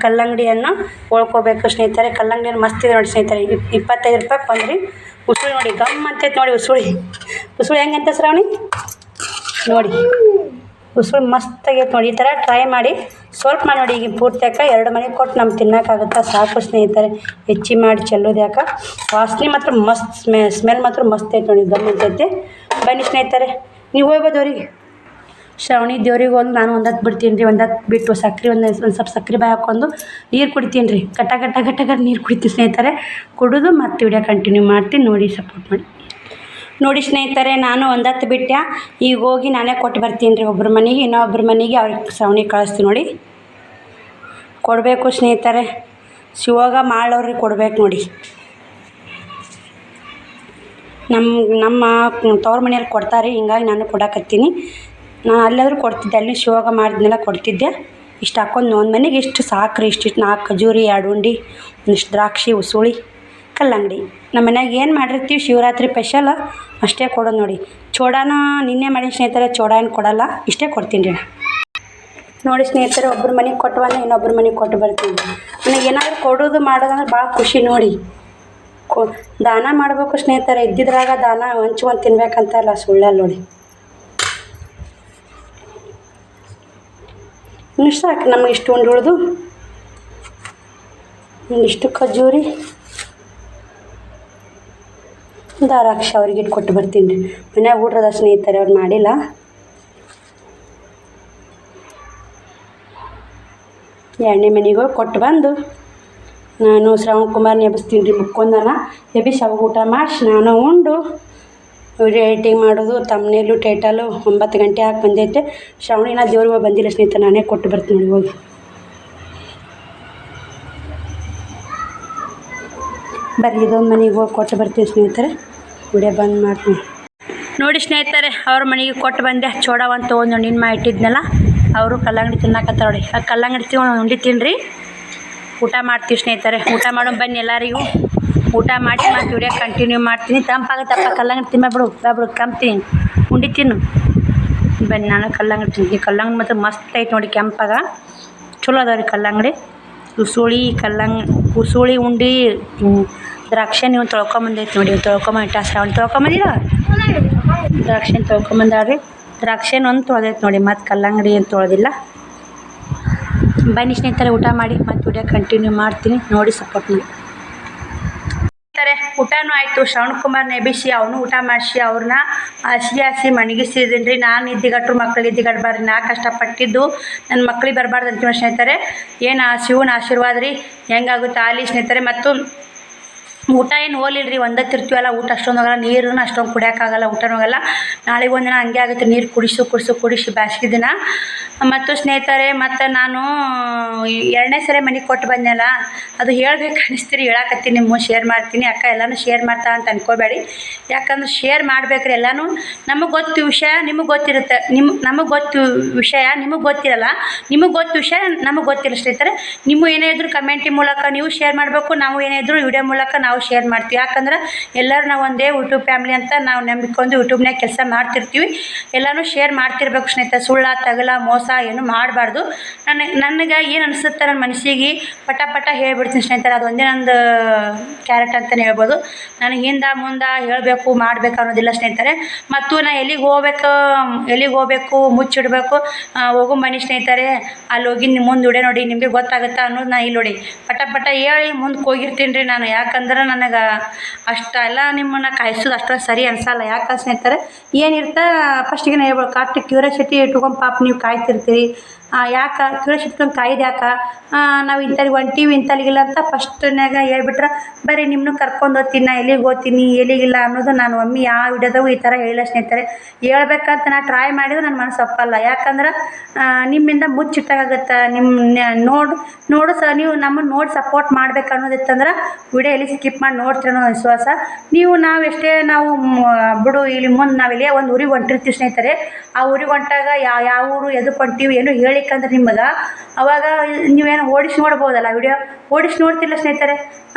ಕಲ್ಲಂಗಡಿಯನ್ನು ತೊಳ್ಕೊಬೇಕು ಸ್ನೇಹಿತರೆ. ಕಲ್ಲಂಗಡಿಯನ್ನು ಮಸ್ತ್ ಇದೆ ನೋಡಿ ಸ್ನೇಹಿತರೆ. 25 ರೂಪಾಯಿ ಬಂದ್ರಿ. ಉಸುಳಿ ನೋಡಿ ಗಮ್ ಅಂತೈತೆ ನೋಡಿ. ಉಸುಳಿ ಹೆಂಗಂತ ಶ್ರಾವಣಿ ನೋಡಿ. ಉಸುಳಿ ಮಸ್ತ್ ಆಗೈತೆ ನೋಡಿ. ಈ ಥರ ಟ್ರೈ ಮಾಡಿ ಸ್ವಲ್ಪ ಮಾಡಿ ನೋಡಿ. ಈಗ ಪೂರ್ತಿಯಾಕ 2 ಮನೆಗೆ ಕೊಟ್ಟು ನಮ್ಗೆ ತಿನ್ನೋಕ್ಕಾಗುತ್ತಾ ಸಾಕು ಸ್ನೇಹಿತರೆ. ಹೆಚ್ಚಿ ಮಾಡಿ ಚೆಲ್ಲೋದು ಯಾಕೆ. ವಾಸನೆ ಮಾತ್ರ ಮಸ್ತ್, ಸ್ಮೆಲ್ ಮಾತ್ರ ಮಸ್ತ್ ಐತೆ ನೋಡಿ. ಗಮ್ ಅಂತೈತೆ. ಬನ್ನಿ ಸ್ನೇಹಿತರೆ, ನೀವು ಹೋಗ್ಬೋದು ಅವ್ರಿಗೆ. ಶ್ರಾವಣಿ ದೇವ್ರಿಗೆ ಹೋಗಿ ನಾನು ಒಂದತ್ತು ಬಿಡ್ತೀನಿ ರೀ. ಒಂದತ್ತು ಬಿಟ್ಟು ಸಕ್ಕರೆ ಒಂದು ಸ್ವಲ್ಪ ಸಕ್ಕರೆ ಬಾಯಿ ಹಾಕ್ಕೊಂಡು ನೀರು ಕುಡಿತೀನಿ ರೀ. ಗಟ್ಟ ನೀರು ಕುಡಿತೀನಿ ಸ್ನೇಹಿತರೆ. ಕುಡಿದು ಮತ್ತೆ ವಿಡಿಯೋ ಕಂಟಿನ್ಯೂ ಮಾಡ್ತೀನಿ. ನೋಡಿ ಸಪೋರ್ಟ್ ಮಾಡಿ. ನೋಡಿ ಸ್ನೇಹಿತರೆ, ನಾನು ಒಂದತ್ತು ಬಿಟ್ಟೆ. ಈಗ ಹೋಗಿ ನಾನೇ ಕೊಟ್ಟು ಬರ್ತೀನಿ ರೀ ಒಬ್ಬರ ಮನೆಗೆ. ಇನ್ನೊಬ್ಬರ ಮನೆಗೆ ಅವ್ರಿಗೆ ಶ್ರಾವಣಿ ಕಳಿಸ್ತೀನಿ ನೋಡಿ. ಕೊಡಬೇಕು ಸ್ನೇಹಿತರೆ. ಶಿವಾಗ ಮಾಡೋರಿಗೆ ಕೊಡ್ಬೇಕು ನೋಡಿ. ನಮ್ಮ ತವ್ರ ಮನೆಯಲ್ಲಿ ಕೊಡ್ತಾರೆ, ಹಿಂಗಾಗಿ ನಾನು ಕೊಡಕತ್ತೀನಿ. ನಾನು ಅಲ್ಲಾದರೂ ಕೊಡ್ತಿದ್ದೆ, ಅಲ್ಲಿ ಶಿವಾಗ ಮಾಡಿದ್ನೆಲ್ಲ ಕೊಡ್ತಿದ್ದೆ. ಇಷ್ಟು ಹಾಕ್ಕೊಂಡು ಒಂದು ಮನೆಗೆ ಇಷ್ಟು ಸಾಕ್ರಿ. ಇಷ್ಟು 4 ಖಜೂರಿ, 2 ಉಂಡೆ, ಒಂದಿಷ್ಟು ದ್ರಾಕ್ಷಿ, ಉಸುಳಿ, ಕಲ್ಲಂಗಡಿ. ನಮ್ಮ ಮನ್ಯಾಗ ಏನು ಮಾಡಿರ್ತೀವಿ ಶಿವರಾತ್ರಿ ಸ್ಪೆಷಲ್ ಅಷ್ಟೇ ಕೊಡೋದು ನೋಡಿ. ಚೋಡಾನ ನಿನ್ನೆ ಮಾಡಿ ಸ್ನೇಹಿತರೆ. ಚೋಡ ಏನು ಕೊಡೋಲ್ಲ, ಇಷ್ಟೇ ಕೊಡ್ತೀನಿ ರೀ. ನೋಡಿ ಸ್ನೇಹಿತರೆ, ಒಬ್ಬರ ಮನೆಗೆ ಕೊಟ್ಟು ಬಂದು ಇನ್ನೊಬ್ಬರ ಮನೆಗೆ ಕೊಟ್ಟು ಬರ್ತೀನಿ. ನನಗೆ ಏನಾದರೂ ಕೊಡೋದು ಮಾಡೋದಂದ್ರೆ ಭಾಳ ಖುಷಿ ನೋಡಿ. ದಾನ ಮಾಡಬೇಕು ಸ್ನೇಹಿತರೆ. ಇದ್ದಿದ್ರಾಗ ದಾನ ಹಂಚ್ಕೊಂಡು ತಿನ್ಬೇಕಂತಲ್ಲ, ಸುಳ್ಳಲ್ಲ ನೋಡಿ. ಇಷ್ಟು ಸಾಕು ನಮಗೆ. ಇಷ್ಟು ಉಂಡು ಉಳಿದು ಒಂದಿಷ್ಟು ಖಜೂರಿ, ದ್ರಾಕ್ಷಿ ಅವ್ರಿಗೆ ಇಟ್ಟು ಕೊಟ್ಟು ಬರ್ತೀನಿ ರೀ. ಮನ್ಯಾಗ ಊಟದ ಸ್ನೇಹಿತರೆ, ಅವ್ರು ಮಾಡಿಲ್ಲ. ಎರಡನೇ ಮನೆಗೆ ಹೋಗಿ ಕೊಟ್ಟು ಬಂದು ನಾನು ಶ್ರವಣ್ ಕುಮಾರ್ನ ಎಬ್ಬಿಸ್ತೀನಿ ರೀ. ಮುಕ್ಕೊಂದನ ಎಬ್ಬಿಸಿ ಅವಾಗ ಊಟ ಮಾಡಿಸಿ ನಾನು ಉಂಡು ವಿಡಿಯೋ ಎಡಿಟಿಂಗ್ ಮಾಡೋದು, ತಮ್ಮನೇಲು ಟೈಟಲು 9 ಗಂಟೆ ಹಾಕಿ ಬಂದೈತೆ. ಶ್ರಾವಣಿನ ದೇವ್ರಿಗೆ ಬಂದಿಲ್ಲ ಸ್ನೇಹಿತರೆ. ನಾನೇ ಕೊಟ್ಟು ಬರ್ತೀನಿ ಹೋಗಿ. ಬರ್ರಿ, ಇದೊಂದು ಮನೆಗೆ ಹೋಗಿ ಕೊಟ್ಟು ಬರ್ತೀನಿ ಸ್ನೇಹಿತರೆ. ವಿಡಿಯೋ ಬಂದ್ ಮಾಡ್ತೀನಿ. ನೋಡಿ ಸ್ನೇಹಿತರೆ, ಅವ್ರ ಮನೆಗೆ ಕೊಟ್ಟು ಬಂದೆ. ಚೋಡವಂತ ತೊಗೊಂಡು ನಿನ್ನ ಇಟ್ಟಿದ್ನಲ್ಲ, ಅವರು ಕಲ್ಲಂಗಡಿ ತಿನ್ನಕತ್ತಾರ ನೋಡಿ. ಆ ಕಲ್ಲಂಗಡಿ ತೊಗೊಂಡು ಉಂಡಿ ತಿನ್ನಿರಿ. ಊಟ ಮಾಡ್ತೀವಿ ಸ್ನೇಹಿತರೆ. ಊಟ ಮಾಡೋ ಬನ್ನಿ ಎಲ್ಲರಿಗೂ. ಊಟ ಮಾಡಿ ಮತ್ತು ವಿಡಿಯೋ ಕಂಟಿನ್ಯೂ ಮಾಡ್ತೀನಿ. ತಂಪಾಗತ್ತಪ್ಪ ಕಲ್ಲಂಗಡಿ ತಿನ್ನಬಿಡು. ಬಿಡು ಕಂಪ್ತೀನಿ. ಉಂಡಿ ತಿನ್ನು ಬನ್ನಿ. ನಾನು ಕಲ್ಲಂಗಡಿ ತಿಂತೀನಿ. ಕಲ್ಲಂಗಡಿ ಮಾತ್ರ ಮಸ್ತ್ ಐತೆ ನೋಡಿ. ಕೆಂಪಾಗ ಚಲೋ ಅದಾವ್ರಿ ಕಲ್ಲಂಗಡಿ. ಉಸುಳಿ ಉಂಡಿ ದ್ರಾಕ್ಷಿ ನೀವು ತೊಳ್ಕೊಂಬಂದೈತೆ ನೋಡಿ. ತೊಳ್ಕೊಂಬಂದಿಟ್ಟ ಶ್ರಾವಣಿ ತೊಳ್ಕೊಂಬಂದಿಲ್ಲ. ದ್ರಾಕ್ಷಿನ ತೊಳ್ಕೊಂಬಂದಾಡ್ರಿ. ದ್ರಾಕ್ಷಿನ ಒಂದು ತೊಳೆದೈತೆ ನೋಡಿ. ಮತ್ತು ಕಲ್ಲಂಗಡಿ ಏನು ತೊಳೆದಿಲ್ಲ. ಬನ್ನಿ ಸ್ನೇಹಿತರೆ, ಊಟ ಮಾಡಿ ಮತ್ತೆ ವಿಡಿಯೋ ಕಂಟಿನ್ಯೂ ಮಾಡ್ತೀನಿ, ನೋಡಿ ಸಪೋರ್ಟ್ ಮಾಡಿ ಸ್ನೇಹಿತರೆ. ಊಟನೂ ಆಯಿತು. ಶ್ರವಣಕುಮಾರ್ ನೆಬಿಸಿ ಅವನು ಊಟ ಮಾಡಿಸಿ ಅವ್ರನ್ನ ಹಸಿ ಮಣಗಿಸಿದ್ದೀನಿ ರೀ. ನಾನು ನಿದ್ದಿಗಟ್ಟರು ಮಕ್ಕಳು ನಿದ್ದಿಗಟ್ಟಬಾರ್ದು, ನಾ ಕಷ್ಟಪಟ್ಟಿದ್ದು ನನ್ನ ಮಕ್ಳಿಗೆ ಬರಬಾರ್ದು ಅಂತೀವಿ ಸ್ನೇಹಿತರೆ. ಏನು ಶಿವನ ಆಶೀರ್ವಾದ ರೀ, ಹೆಂಗಾಗುತ್ತೆ ಆಗಲಿ ಸ್ನೇಹಿತರೆ. ಮತ್ತು ಊಟ ಏನು ಹೋಲಿಲ್ಲ ರೀ, ಒಂದೇ ತಿರ್ತೀವಲ್ಲ, ಊಟ ಅಷ್ಟೊಂದು ಹೋಗಲ್ಲ, ನೀರನ್ನು ಅಷ್ಟೊಂದು ಕುಡಿಯೋಕ್ಕಾಗಲ್ಲ, ಊಟನೂ ಹೋಗಲ್ಲ. ನಾಳೆಗೆ ಒಂದಿನ ಹಂಗೆ ಆಗುತ್ತೆ, ನೀರು ಕುಡಿಸಿ ಬ್ಯಾಸ್ಗೆ ದಿನ. ಮತ್ತು ಸ್ನೇಹಿತರೆ, ಮತ್ತು ನಾನು 2ನೇ ಸರಿ ಮನೆಗೆ ಕೊಟ್ಟು ಬಂದೆನಲ್ಲ, ಅದು ಹೇಳ್ಬೇಕು ಅನಿಸ್ತೀರಿ, ಹೇಳಕತ್ತೀನಿ, ನಿಮ್ಗೆ ಶೇರ್ ಮಾಡ್ತೀನಿ. ಅಕ್ಕ ಎಲ್ಲನೂ ಶೇರ್ ಮಾಡ್ತಾ ಅಂತ ಅನ್ಕೋಬೇಡಿ, ಯಾಕಂದ್ರೆ ಶೇರ್ ಮಾಡ್ಬೇಕ್ರಿ. ಎಲ್ಲನೂ ನಮಗೆ ಗೊತ್ತು ವಿಷಯ, ನಿಮಗೆ ಗೊತ್ತಿರುತ್ತೆ. ನಮಗೆ ಗೊತ್ತು ವಿಷಯ ನಿಮಗೆ ಗೊತ್ತಿರಲ್ಲ, ನಿಮಗೆ ಗೊತ್ತು ವಿಷಯ ನಮಗೆ ಗೊತ್ತಿಲ್ಲ ಸ್ನೇಹಿತರೆ. ನೀವು ಏನೇ ಇದ್ರೂ ಕಮೆಂಟಿ ಮೂಲಕ ನೀವು ಶೇರ್ ಮಾಡಬೇಕು, ನಾವು ಏನೇ ಇದ್ರೂ ವಿಡಿಯೋ ಮೂಲಕ ನಾವು ಶೇರ್ ಮಾಡ್ತೀವಿ. ಯಾಕಂದ್ರೆ ಎಲ್ಲರೂ ನಾವು ಒಂದೇ ಯೂಟ್ಯೂಬ್ ಫ್ಯಾಮಿಲಿ ಅಂತ ನಾವು ನಂಬಿಕೊಂಡು ಯೂಟ್ಯೂಬ್ನಾಗ ಕೆಲಸ ಮಾಡ್ತಿರ್ತೀವಿ. ಎಲ್ಲನೂ ಶೇರ್ ಮಾಡ್ತಿರ್ಬೇಕು ಸ್ನೇಹಿತರೆ. ಸುಳ್ಳ ತಗಲ ಮೋಸ ಏನು ಮಾಡಬಾರ್ದು. ನನಗೆ ಏನು ಅನಿಸುತ್ತೆ ನನ್ನ ಮನಸ್ಸಿಗೆ ಪಟ ಹೇಳ್ಬಿಡ್ತೀನಿ ಸ್ನೇಹಿತರೆ. ಅದು ಒಂದೇ ನಂದು ಕ್ಯಾರೆಕ್ಟರ್ ಅಂತಲೇ ಹೇಳ್ಬೋದು. ನನಗೆ ಹಿಂದೆ ಮುಂದೆ ಹೇಳಬೇಕು ಮಾಡಬೇಕು ಅನ್ನೋದಿಲ್ಲ ಸ್ನೇಹಿತರೆ. ಮತ್ತು ನಾ ಎಲ್ಲಿಗೆ ಹೋಗಬೇಕು ಮುಚ್ಚಿಡಬೇಕು ಹೋಗು ಮನೆ ಸ್ನೇಹಿತರೆ. ಅಲ್ಲಿ ಹೋಗಿ ಮುಂದೆ ವಿಡಿಯೋ ನೋಡಿ ನಿಮಗೆ ಗೊತ್ತಾಗುತ್ತೆ ಅನ್ನೋದು ನಾ ಇಲ್ಲಿ ನೋಡಿ ಪಟ ಹೇಳಿ ಮುಂದಕ್ಕೆ ಹೋಗಿರ್ತೀನಿ ರೀ ನಾನು. ಯಾಕಂದ್ರೆ ನನಗೆ ಅಷ್ಟೆಲ್ಲ ನಿಮ್ಮನ್ನು ಕಾಯಿಸೋದು ಅಷ್ಟೊಂದು ಸರಿ ಅನಿಸಲ್ಲ. ಯಾಕೆ ಸ್ನೇಹಿತರೆ, ಏನಿರ್ತಾ ಫಸ್ಟಿಗೆ ಹೇಳ್ಬೋದು, ಕರೆಕ್ಟ್ ಕ್ಯೂರಿಯಾಸಿಟಿ ಇಟ್ಕೊಂಡು ಪಾಪ ನೀವು ಕಾಯ್ತಿರ್ತೀರಿ. ಯಾಕೆ ಕ್ಯೂರಿಯಾಸಿಟಿ ಇಟ್ಕೊಂಡು ಕಾಯ್ದು ಯಾಕೆ ನಾವು ಇಂಥವ್ರಿಗೆ ಹೊಂಟೀವಿ ಇಂಥಲ್ಲಿಗಿಲ್ಲ ಅಂತ ಫಸ್ಟ್ನಾಗ ಹೇಳ್ಬಿಟ್ರೆ ಬರೀ ನಿಮ್ಮನ್ನು ಕರ್ಕೊಂಡು ಹೋಗ್ತೀನಿ, ನಾ ಎಲ್ಲಿಗೆ ಹೋಗ್ತೀನಿ ಎಲ್ಲಿಗಿಲ್ಲ ಅನ್ನೋದು ನಾನು ಒಮ್ಮೆ ಯಾವ ವಿಡಿಯೋದಾಗೂ ಈ ಥರ ಹೇಳಿಲ್ಲ ಸ್ನೇಹಿತರೆ. ಹೇಳ್ಬೇಕಂತ ನಾನು ಟ್ರೈ ಮಾಡಿದ್ರೆ ನನ್ನ ಮನಸ್ಸು ಒಪ್ಪಲ್ಲ. ಯಾಕಂದ್ರೆ ನಿಮ್ಮಿಂದ ಮುಚ್ಚಿಟ್ಟಾಗುತ್ತೆ. ನೋಡು ನೀವು ನಮ್ಮನ್ನು ನೋಡಿ ಸಪೋರ್ಟ್ ಮಾಡ್ಬೇಕು ಅನ್ನೋದಿತ್ತಂದ್ರೆ ವಿಡಿಯೋ ಎಲ್ಲಿ ಸ್ಕಿಪ್ ಮಾಡಿ ನೋಡ್ತೀರ ಅನ್ನೋ ವಿಶ್ವಾಸ. ನಾವು ಎಷ್ಟೇ ಬಿಡು ಇಲ್ಲಿ ಮುಂದೆ ನಾವಿಲ್ಲೇ ಒಂದು ಊರಿಗೆ ಹೊಂಟಿರ್ತೀವಿ ಸ್ನೇಹಿತರೆ. ಆ ಊರಿಗೆ ಹೊಂಟಾಗ ಯಾವ ಊರು ಎದಕ್ಕೆ ಹೊಂಟೀವಿ ಏನು ಹೇಳಿಕಂದ್ರೆ ನಿಮಗೆ ಅವಾಗ ನೀವೇನು ಓಡಿಸಿ ನೋಡ್ಬೋದಲ್ಲ, ವಿಡಿಯೋ ಓಡಿಸಿ ನೋಡ್ತಿಲ್ಲ ಸ್ನೇಹಿತರೆ.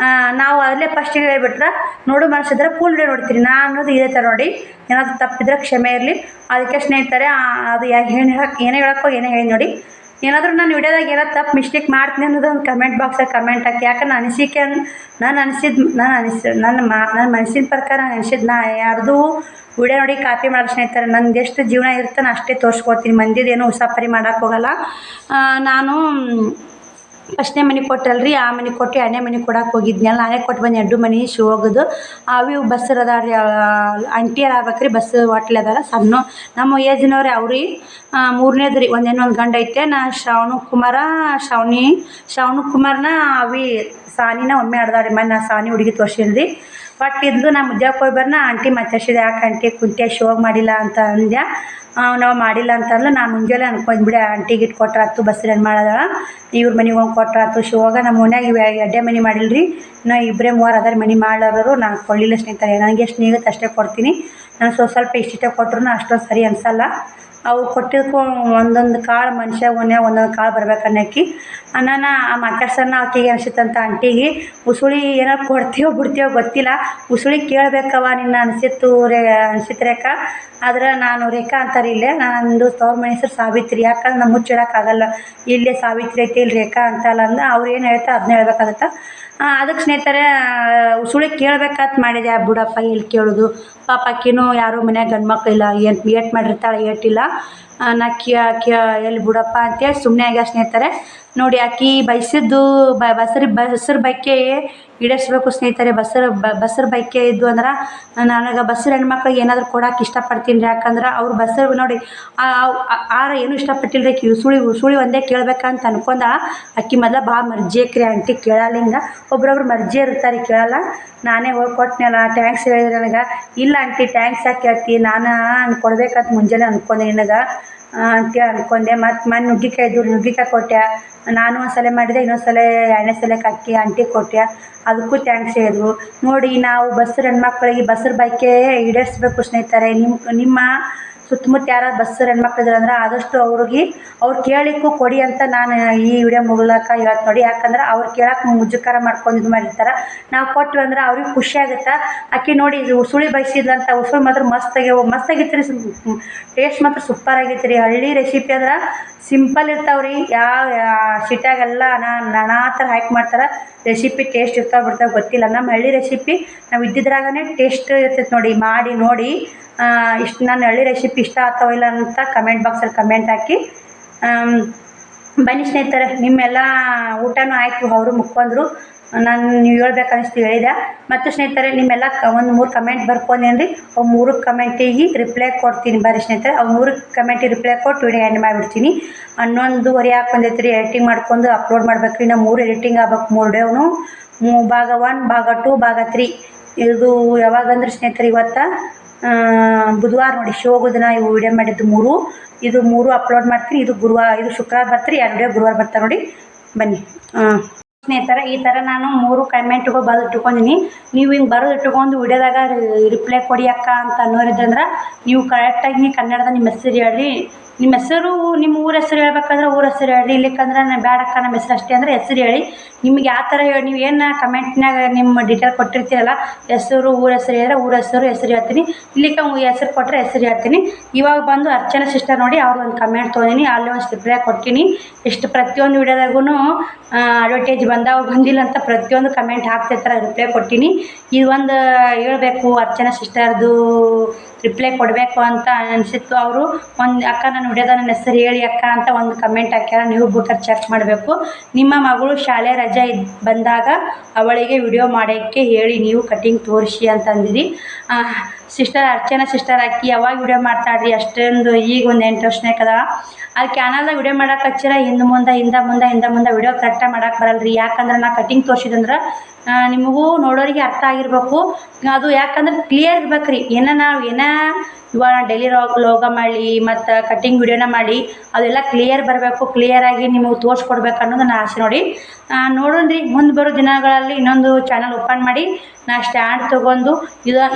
ನಾವು ಅಲ್ಲೇ ಫಸ್ಟಿಗೆ ಹೇಳ್ಬಿಟ್ರೆ ನೋಡು ಮನಸ್ಸಿದ್ರೆ ಫುಲ್ ವಿಡಿಯೋ ನೋಡ್ತೀರಿ. ನಾ ಅನ್ನೋದು ಇದೇ ಥರ ನೋಡಿ. ಏನಾದರೂ ತಪ್ಪಿದ್ರೆ ಕ್ಷಮೆ ಇರಲಿ. ಅದಕ್ಕೆ ಸ್ನೇಹಿತರೆ, ಅದು ಏನೇ ಹೇಳೋಕ್ಕೋ ಏನೇ ಹೇಳಿ ನೋಡಿ. ಏನಾದರೂ ನಾನು ವಿಡಿಯೋದಾಗ ಏನಾದ್ರು ತಪ್ಪು ಮಿಸ್ಟೇಕ್ ಮಾಡ್ತೀನಿ ಅನ್ನೋದು ಒಂದು ಕಮೆಂಟ್ ಬಾಕ್ಸಾಗ ಕಮೆಂಟ್ ಹಾಕಿ. ಯಾಕಂದ್ರೆ ಅನಿಸಿಕೆ ನನ್ನ ಮನಸ್ಸಿನ ಪ್ರಕಾರ ಅನಿಸಿದ್ದು ನಾ ಯಾರ್ದು ವಿಡಿಯೋ ನೋಡಿ ಕಾಪಿ ಮಾಡೋ ಸ್ನೇಹಿತರೆ. ನಂದು ಎಷ್ಟು ಜೀವನ ಇರುತ್ತೆ ನಾನು ಅಷ್ಟೇ ತೋರಿಸ್ಕೊಡ್ತೀನಿ, ಮಂದಿದೇನು ಉಸಾಪರಿ ಮಾಡೋಕ್ಕೆ ಹೋಗಲ್ಲ ನಾನು. ಫಸ್ಟ್ನೇ ಮನೆಗೆ ಕೊಟ್ಟಲ್ರಿ, ಆ ಮನೆಗೆ ಕೊಟ್ಟು 2ನೇ ಮನೆಗೆ ಕೊಡಕ್ಕೆ ಹೋಗಿದ್ನಲ್ಲ, ನಾನೇ ಕೊಟ್ಟು ಬಂದು 2 ಮನೆ ಶೂ ಹೋಗೋದು. ಅವು ಬಸ್ಸರು ಅದಾವ ರೀ, ಅಂಟಿಯರ್ ಆಗ್ಬೇಕ್ರಿ, ಬಸ್ ಹೋಟ್ಲ್ ಅದಾರ ಸಣ್ಣ ನಮ್ಮ ಏಜ್ನವ್ರೆ ಅವ್ರಿ. 3ನೇದು ರೀ, ಒಂದು ಗಂಡ ಐತೆ. ನಾ ಶ್ರವಣಕುಮಾರ್ನ ಅವಿ ಸಾನಿನ ಒಮ್ಮೆ ಆಡ್ದಾವ್ರಿ. ಮೊನ್ನೆ ಸಾನಿ ಹುಡುಗಿ ತೋರಿಸಿದ್ರಿ. ಬಟ್ ಇದ್ಲು ನಾ ಮುದ್ದೆ ಹೋಗಿ ಆಂಟಿ ಮಾತಾಡ್ಸಿದೆ, ಯಾಕೆ ಆಂಟಿ ಕುಂತೆ ಶೋಗ್ ಮಾಡಿಲ್ಲ ಅಂತ ಅಂದ್ಯ. ನಾವು ಮಾಡಿಲ್ಲ ಅಂತಂದ್ರೆ ನಾ ಮುಂಜಾನೆ ಅನ್ಕೊಂಡ್ಬಿಡೆ, ಆಂಟಿಗೆ ಇಟ್ಟು ಕೊಟ್ರಾತು ಬಸ್ಸಲ್ಲಿ ಏನು ಮಾಡೋದ ಇವ್ರ ಮನೆಗೆ ಹೋಗಿ ಕೊಟ್ರಾತು ಶಿವಾಗ. ನಮ್ಮ ಮನ್ಯಾಗ 2 ಮನೆ ಮಾಡಿಲ್ರಿ, ನಾ 2-3 ಅದರ ಮನೆ ಮಾಡೋರು. ನಾನು ಕೊಳ್ಳಿಲ್ಲ ಸ್ನೇಹಿತರೆ. ನನಗೆ ಎಷ್ಟು ನೀಗುತ್ತೆ ಅಷ್ಟೇ ಕೊಡ್ತೀನಿ. ನಾನು ಸ್ವಲ್ಪ ಇಷ್ಟ ಕೊಟ್ಟರು ಅಷ್ಟೊಂದು ಸರಿ ಅನಿಸಲ್ಲ. ಅವು ಕೊಟ್ಟಿದ್ಕೊ ಒಂದೊಂದು ಕಾಳು ಮನುಷ್ಯ ಒಂದೊಂದು ಕಾಳು ಬರ್ಬೇಕು ಅನ್ನೋಕ್ಕಿ ನಾನು ಮಾತಾಡ್ಸೋಣ. ಆಕೆಗೆ ಅನಿಸುತ್ತಂತ ಆಂಟಿಗೆ ಉಸುಳಿ ಏನಾರು ಕೊಡ್ತೀವೋ ಬಿಡ್ತೀವೋ ಗೊತ್ತಿಲ್ಲ, ಉಸುಳಿ ಕೇಳಬೇಕವ ನಿನ್ನ ಅನಿಸಿತ್ತು ರೇಖಾ. ಆದ್ರೆ ನಾನು ರೇಖಾ ಅಂತಾರೆ ಇಲ್ಲೇ. ನಂದು ತವ್ರ ಮನೆ ಹೆಸರು ಸಾವಿತ್ರಿ. ಯಾಕಂದ್ರೆ ನಮ್ಮ ಮುಚ್ಚಿಡೋಕ್ಕಾಗಲ್ಲ, ಇಲ್ಲೇ ಸಾವಿತ್ರಿ ಐತಿ ಇಲ್ಲಿ ರೇಖಾ ಅಂತಲ್ಲ ಅಂದ್ರೆ ಅವ್ರು ಏನು ಹೇಳ್ತಾ ಅದನ್ನ ಹೇಳ್ಬೇಕಾಗತ್ತೆ. ಅದಕ್ಕೆ ಸ್ನೇಹಿತರೆ ಉಸುಳಿ ಕೇಳ್ಬೇಕಂತ ಮಾಡಿದೆ. ಬಿಡಪ್ಪ ಎಲ್ಲಿ ಕೇಳೋದು, ಪಾಪ ಆಕಿನೂ ಯಾರೂ ಮನ್ಯಾಗ ಗಂಡು ಮಕ್ಳು ಇಲ್ಲ, ಏಟ್ ಮಾಡಿರ್ತಾಳೆ ಏಟಿಲ್ಲ, ನಾ ಎಲ್ಲಿ ಬಿಡಪ್ಪ ಅಂತೇಳಿ ಸುಮ್ಮನೆ ಆಗ್ಯ ಸ್ನೇಹಿತರೆ. ನೋಡಿ ಆಕಿ ಬಯಸಿದ್ದು ಬಸ್ಸರ ಬೈಕೆ ಈಡೇರಿಸ್ಬೇಕು ಸ್ನೇಹಿತರೆ. ಬಸ್ಸರ ಬೈಕೆ ಇದ್ದು ಅಂದ್ರೆ ನನಗೆ ಬಸ್ಸರ ಹೆಣ್ಮಕ್ಳಿಗೆ ಏನಾದರೂ ಕೊಡೋಕೆ ಇಷ್ಟಪಡ್ತೀನಿ ರೀ. ಯಾಕಂದ್ರೆ ಅವ್ರು ಬಸ್ಸರು ನೋಡಿ ಏನು ಇಷ್ಟಪಟ್ಟಿಲ್ಲ ರೀ. ಉಸುಳಿ ಒಂದೇ ಕೇಳ್ಬೇಕಂತ ಅನ್ಕೊಂಡ ಅಕ್ಕಿ ಮೊದಲ ಭಾಳ ಮರ್ಜಿ ಆಕ್ರಿ ಆಂಟಿ ಕೇಳಲ್ಲ. ಹಿಂಗೆ ಒಬ್ರೊಬ್ರು ಮರ್ಜಿ ಇರ್ತಾರೆ ಕೇಳಲ್ಲ. ನಾನೇ ಹೋಗಿ ಕೊಟ್ಟನಲ್ಲ, ಟ್ಯಾಂಕ್ಸ್ ಹೇಳಿದ್ರೆ ನನಗೆ. ಇಲ್ಲ ಆಂಟಿ ಟ್ಯಾಂಕ್ಸ್ ಯಾಕೆ ಕೇಳ್ತಿ, ನಾನು ಕೊಡ್ಬೇಕಂತ ಮುಂಜಾನೆ ಅಂದ್ಕೊಂಡೆ ನಿನಗೆ ಅಂತೇಳಿ ಅಂದ್ಕೊಂಡೆ. ಮತ್ತು ನುಗ್ಗಿಕಾಯಿ ಕೊಟ್ಟೆ ನಾನು. ಒಂದು ಸಲ ಮಾಡಿದೆ, ಇನ್ನೊಂದು ಸಲ 2ನೇ ಸಲಕ್ಕೆ ಅಕ್ಕಿ ಆಂಟಿ ಕೊಟ್ಟೆ, ಅದಕ್ಕೂ ಥ್ಯಾಂಕ್ಸ್ ಹೇಳಿದ್ರು. ನೋಡಿ ನಾವು ಬಸ್ಸರ ಹೆಣ್ಮಕ್ಳಿಗೆ ಬಸ್ಸರ ಬೈಕೆ ಈಡೇರಿಸ್ಬೇಕು ಸ್ನೇಹಿತರೆ. ನಿಮ್ಮ ಸುತ್ತಮುತ್ತ ಯಾರು ಬಸ್ಸರ ಹೆಣ್ಮಕ್ಳಿದ್ರೆ ಅಂದ್ರೆ ಆದಷ್ಟು ಅವ್ರು ಕೇಳಿಕ್ಕೂ ಕೊಡಿ ಅಂತ ನಾನು ಈ ವಿಡಿಯೋ ಮುಗ್ಲಕ್ಕ ಹೇಳ್ತೀನಿ ನೋಡಿ. ಯಾಕಂದ್ರೆ ಅವ್ರು ಕೇಳಕ್ಕೆ ಮುಜುಗರ ಮಾಡ್ಕೊಂಡು ಇದು ಮಾಡಿರ್ತಾರೆ. ನಾವು ಕೊಟ್ವಿ ಅಂದ್ರೆ ಅವ್ರಿಗೆ ಖುಷಿ ಆಗುತ್ತೆ. ಅಕ್ಕಿ ನೋಡಿ ಇದು ಉಸುಳಿ ಬಯಸಿದ್ಲಂತ, ಉಸುಳಿ ಮಾತ್ರ ಮಸ್ತಾಗಿತ್ತು ರೀ. ಟೇಸ್ಟ್ ಮಾತ್ರ ಸೂಪರ್ ಆಗಿತ್ತು ರೀ. ಹಳ್ಳಿ ರೆಸಿಪಿ ಅಂದ್ರೆ ಸಿಂಪಲ್ ಇರ್ತಾವ್ರಿ. ಯಾವ ಸಿಟ್ಯಾಗೆಲ್ಲ ನಾನಾ ಥರ ಹಾಕಿ ಮಾಡ್ತಾರೆ. ರೆಸಿಪಿ ಟೇಸ್ಟ್ ಬಿಡ್ತಾವೆ ಗೊತ್ತಿಲ್ಲ. ನಮ್ಮ ಹಳ್ಳಿ ರೆಸಿಪಿ ನಾವು ಇದ್ದಿದ್ರಾಗನೇ ಟೇಸ್ಟ್ ಇರ್ತೈತೆ ನೋಡಿ. ಮಾಡಿ ನೋಡಿ ಇಷ್ಟು ನನ್ನ ಹಳ್ಳಿ ರೆಸಿಪಿ ಇಷ್ಟ ಆಗ್ತಾವ ಇಲ್ಲ ಅಂತ ಕಮೆಂಟ್ ಬಾಕ್ಸಲ್ಲಿ ಕಮೆಂಟ್ ಹಾಕಿ. ಬನ್ನಿ ಸ್ನೇಹಿತರೆ, ನಿಮ್ಮೆಲ್ಲ ಊಟನೂ ಆಯಿತು, ಅವರು ಮುಕ್ಕೊಂಡ್ರು. ನಾನು ನೀವು ಹೇಳ್ಬೇಕನ್ನಿಸ್ತು ಹೇಳಿದೆ. ಮತ್ತು ಸ್ನೇಹಿತರೆ, ನಿಮ್ಮೆಲ್ಲ ಒಂದು 3 ಕಮೆಂಟ್ ಬರ್ಕೊಂಡೇನ್ರಿ. ಅವು 3 ಕಮೆಂಟಿಗೆ ರಿಪ್ಲೈ ಕೊಡ್ತೀನಿ ಬರ್ರಿ ಸ್ನೇಹಿತರೆ. ಅವು 3 ಕಮೆಂಟಿಗೆ ರಿಪ್ಲೈ ಕೊಟ್ಟು ವಿಡಿಯೋ ಎಂಡ್ ಮಾಡಿಬಿಡ್ತೀನಿ. 11:30 ಹಾಕೊಂಡೈತ್ರಿ. ಎಡಿಟಿಂಗ್ ಮಾಡ್ಕೊಂಡು ಅಪ್ಲೋಡ್ ಮಾಡ್ಬೇಕು ರೀ. ನಾವು 3 ಎಡಿಟಿಂಗ್ ಆಗ್ಬೇಕು, 3 ವಿಡಿಯೋನು, ಭಾಗ 1, ಭಾಗ 2, ಭಾಗ 3. ಇದು ಯಾವಾಗಂದ್ರೆ ಸ್ನೇಹಿತರೆ, ಇವತ್ತು ಬುಧವಾರ ನೋಡಿ, ಶಿವಗು ದಿನ ಇವು ವಿಡಿಯೋ ಮಾಡಿದ್ದು 3. ಇದು 3 ಅಪ್ಲೋಡ್ ಮಾಡ್ತೀನಿ. ಇದು ಗುರುವಾರ, ಇದು ಶುಕ್ರವಾರ ಬರ್ತೀರಿ. 2 ವಿಡಿಯೋ ಗುರುವಾರ ಬರ್ತಾರೆ ನೋಡಿ. ಬನ್ನಿ ಸ್ನೇಹಿತರೆ, ಈ ಥರ ನಾನು 3 ಕಮೆಂಟ್ಗಳು ಬರೆದು ಇಟ್ಕೊಂಡಿನಿ. ನೀವು ಹಿಂಗೆ ಬರೆದು ಇಟ್ಕೊಂಡು ವಿಡಿಯೋದಾಗ ರಿಪ್ಲೈ ಕೊಡಿ ಅಕ್ಕ ಅಂತ ಅನ್ನೋರಿದ್ದಂದ್ರೆ ನೀವು ಕರೆಕ್ಟಾಗಿ ಕನ್ನಡದ ನಿಮ್ಮ ಹೆಸರು ಹೇಳ್ರಿ. ನಿಮ್ಮ ಹೆಸರು, ನಿಮ್ಮ ಊರ ಹೆಸರು ಹೇಳ್ಬೇಕಂದ್ರೆ ಊರ ಹೆಸರು ಹೇಳ್ರಿ. ಇಲ್ಲಿಕ್ಕಂದ್ರೆ ನಾನು ಬೇಡಕ್ಕ ನಮ್ಮ ಹೆಸರು ಅಷ್ಟೇ ಅಂದರೆ ಹೆಸರು ಹೇಳಿ. ನಿಮ್ಗೆ ಯಾವ ಥರ ಹೇಳಿ, ನೀವು ಏನು ಕಮೆಂಟ್ನಾಗ ನಿಮ್ಮ ಡೀಟೇಲ್ ಕೊಟ್ಟಿರ್ತೀರಲ್ಲ, ಹೆಸರು, ಊರ ಹೆಸರು ಹೇಳಿದ್ರೆ ಊರ ಹೆಸರು ಹೇಳ್ತೀನಿ. ಇಲ್ಲಿಕ್ಕ ಹೆಸರು ಕೊಟ್ಟರೆ ಹೆಸರು ಹೇಳ್ತೀನಿ. ಇವಾಗ ಬಂದು ಅರ್ಚನಾ ಸಿಸ್ಟರ್ ನೋಡಿ, ಅವ್ರು ಒಂದು ಕಮೆಂಟ್ ತೊಗೊಂಡಿನಿ, ಅಲ್ಲಿ ಒಂದು ರಿಪ್ಲೈ ಕೊಟ್ಟಿನಿ. ಎಷ್ಟು ಪ್ರತಿಯೊಂದು ವಿಡಿಯೋದಾಗೂ ಅಡ್ವರ್ಟೈಜ್ ಬಂದಿಲ್ಲ ಅಂತ ಪ್ರತಿಯೊಂದು ಕಮೆಂಟ್ ಹಾಕ್ತಿರ್ತಾರೆ, ರಿಪ್ಲೈ ಕೊಟ್ಟಿನಿ. ಇದು ಒಂದು ಹೇಳಬೇಕು, ಅರ್ಚನಾ ಸಿಸ್ಟರ್ದು ರಿಪ್ಲೈ ಕೊಡಬೇಕು ಅಂತ ಅನಿಸಿತ್ತು. ಅವರು ಒಂದು ಅಕ್ಕ ನನ್ನ ವಿಡಿಯೋದ ನನ್ನ ಹೆಸರು ಹೇಳಿ ಅಕ್ಕ ಅಂತ ಒಂದು ಕಮೆಂಟ್ ಹಾಕ್ಯಾರ. ನೀವು ಬೇಕಾದ್ರೆ ಚೆಕ್ ಮಾಡಬೇಕು. ನಿಮ್ಮ ಮಗಳು ಶಾಲೆ ರಜೆ ಬಂದಾಗ ಅವಳಿಗೆ ವಿಡಿಯೋ ಮಾಡೋಕ್ಕೆ ಹೇಳಿ, ನೀವು ಕಟಿಂಗ್ ತೋರಿಸಿ ಅಂತ ಅಂದಿರಿ. ಸಿಸ್ಟರ್ ಅರ್ಚನಾ ಸಿಸ್ಟರ್ ಅಕ್ಕಿ ಯಾವಾಗ ವಿಡಿಯೋ ಮಾಡ್ತಾಳ್ರಿ, ಅಷ್ಟೊಂದು ಈಗ ಒಂದು 8 ವರ್ಷನಾಕದ. ಅಲ್ಲಿ ಚಾನಲ್ದಾಗ ವಿಡಿಯೋ ಮಾಡೋಕೆ ಹಚ್ಚಿರ ಹಿಂದೆ ಮುಂದೆ ವಿಡಿಯೋ ಕರೆಕ್ಟಾಗಿ ಮಾಡೋಕೆ ಬರಲ್ರಿ. ಯಾಕಂದ್ರೆ ನಾ ಕಟಿಂಗ್ ತೋರಿಸಿದಂದ್ರೆ ನಿಮಗೂ ನೋಡೋರಿಗೆ ಅರ್ಥ ಆಗಿರ್ಬೇಕು. ಅದು ಯಾಕಂದ್ರೆ ಕ್ಲಿಯರ್ ಇರ್ಬೇಕು ರೀ. ನಾವು ಇವಾಗ ಡೈಲಿ ಲೋಗ ಮಾಡಿ ಮತ್ತು ಕಟ್ಟಿಂಗ್ ವಿಡಿಯೋನ ಮಾಡಿ ಅದೆಲ್ಲ ಕ್ಲಿಯರ್ ಬರಬೇಕು. ಕ್ಲಿಯರಾಗಿ ನಿಮಗೆ ತೋರಿಸ್ಕೊಡ್ಬೇಕು ಅನ್ನೋದು ನನ್ನ ಆಸೆ ನೋಡಿ. ನೋಡೋಣ್ರಿ, ಮುಂದೆ ಬರೋ ದಿನಗಳಲ್ಲಿ ಇನ್ನೊಂದು ಚಾನಲ್ ಓಪನ್ ಮಾಡಿ ನಾ ಸ್ಟ್ಯಾಂಡ್ ತೊಗೊಂಡು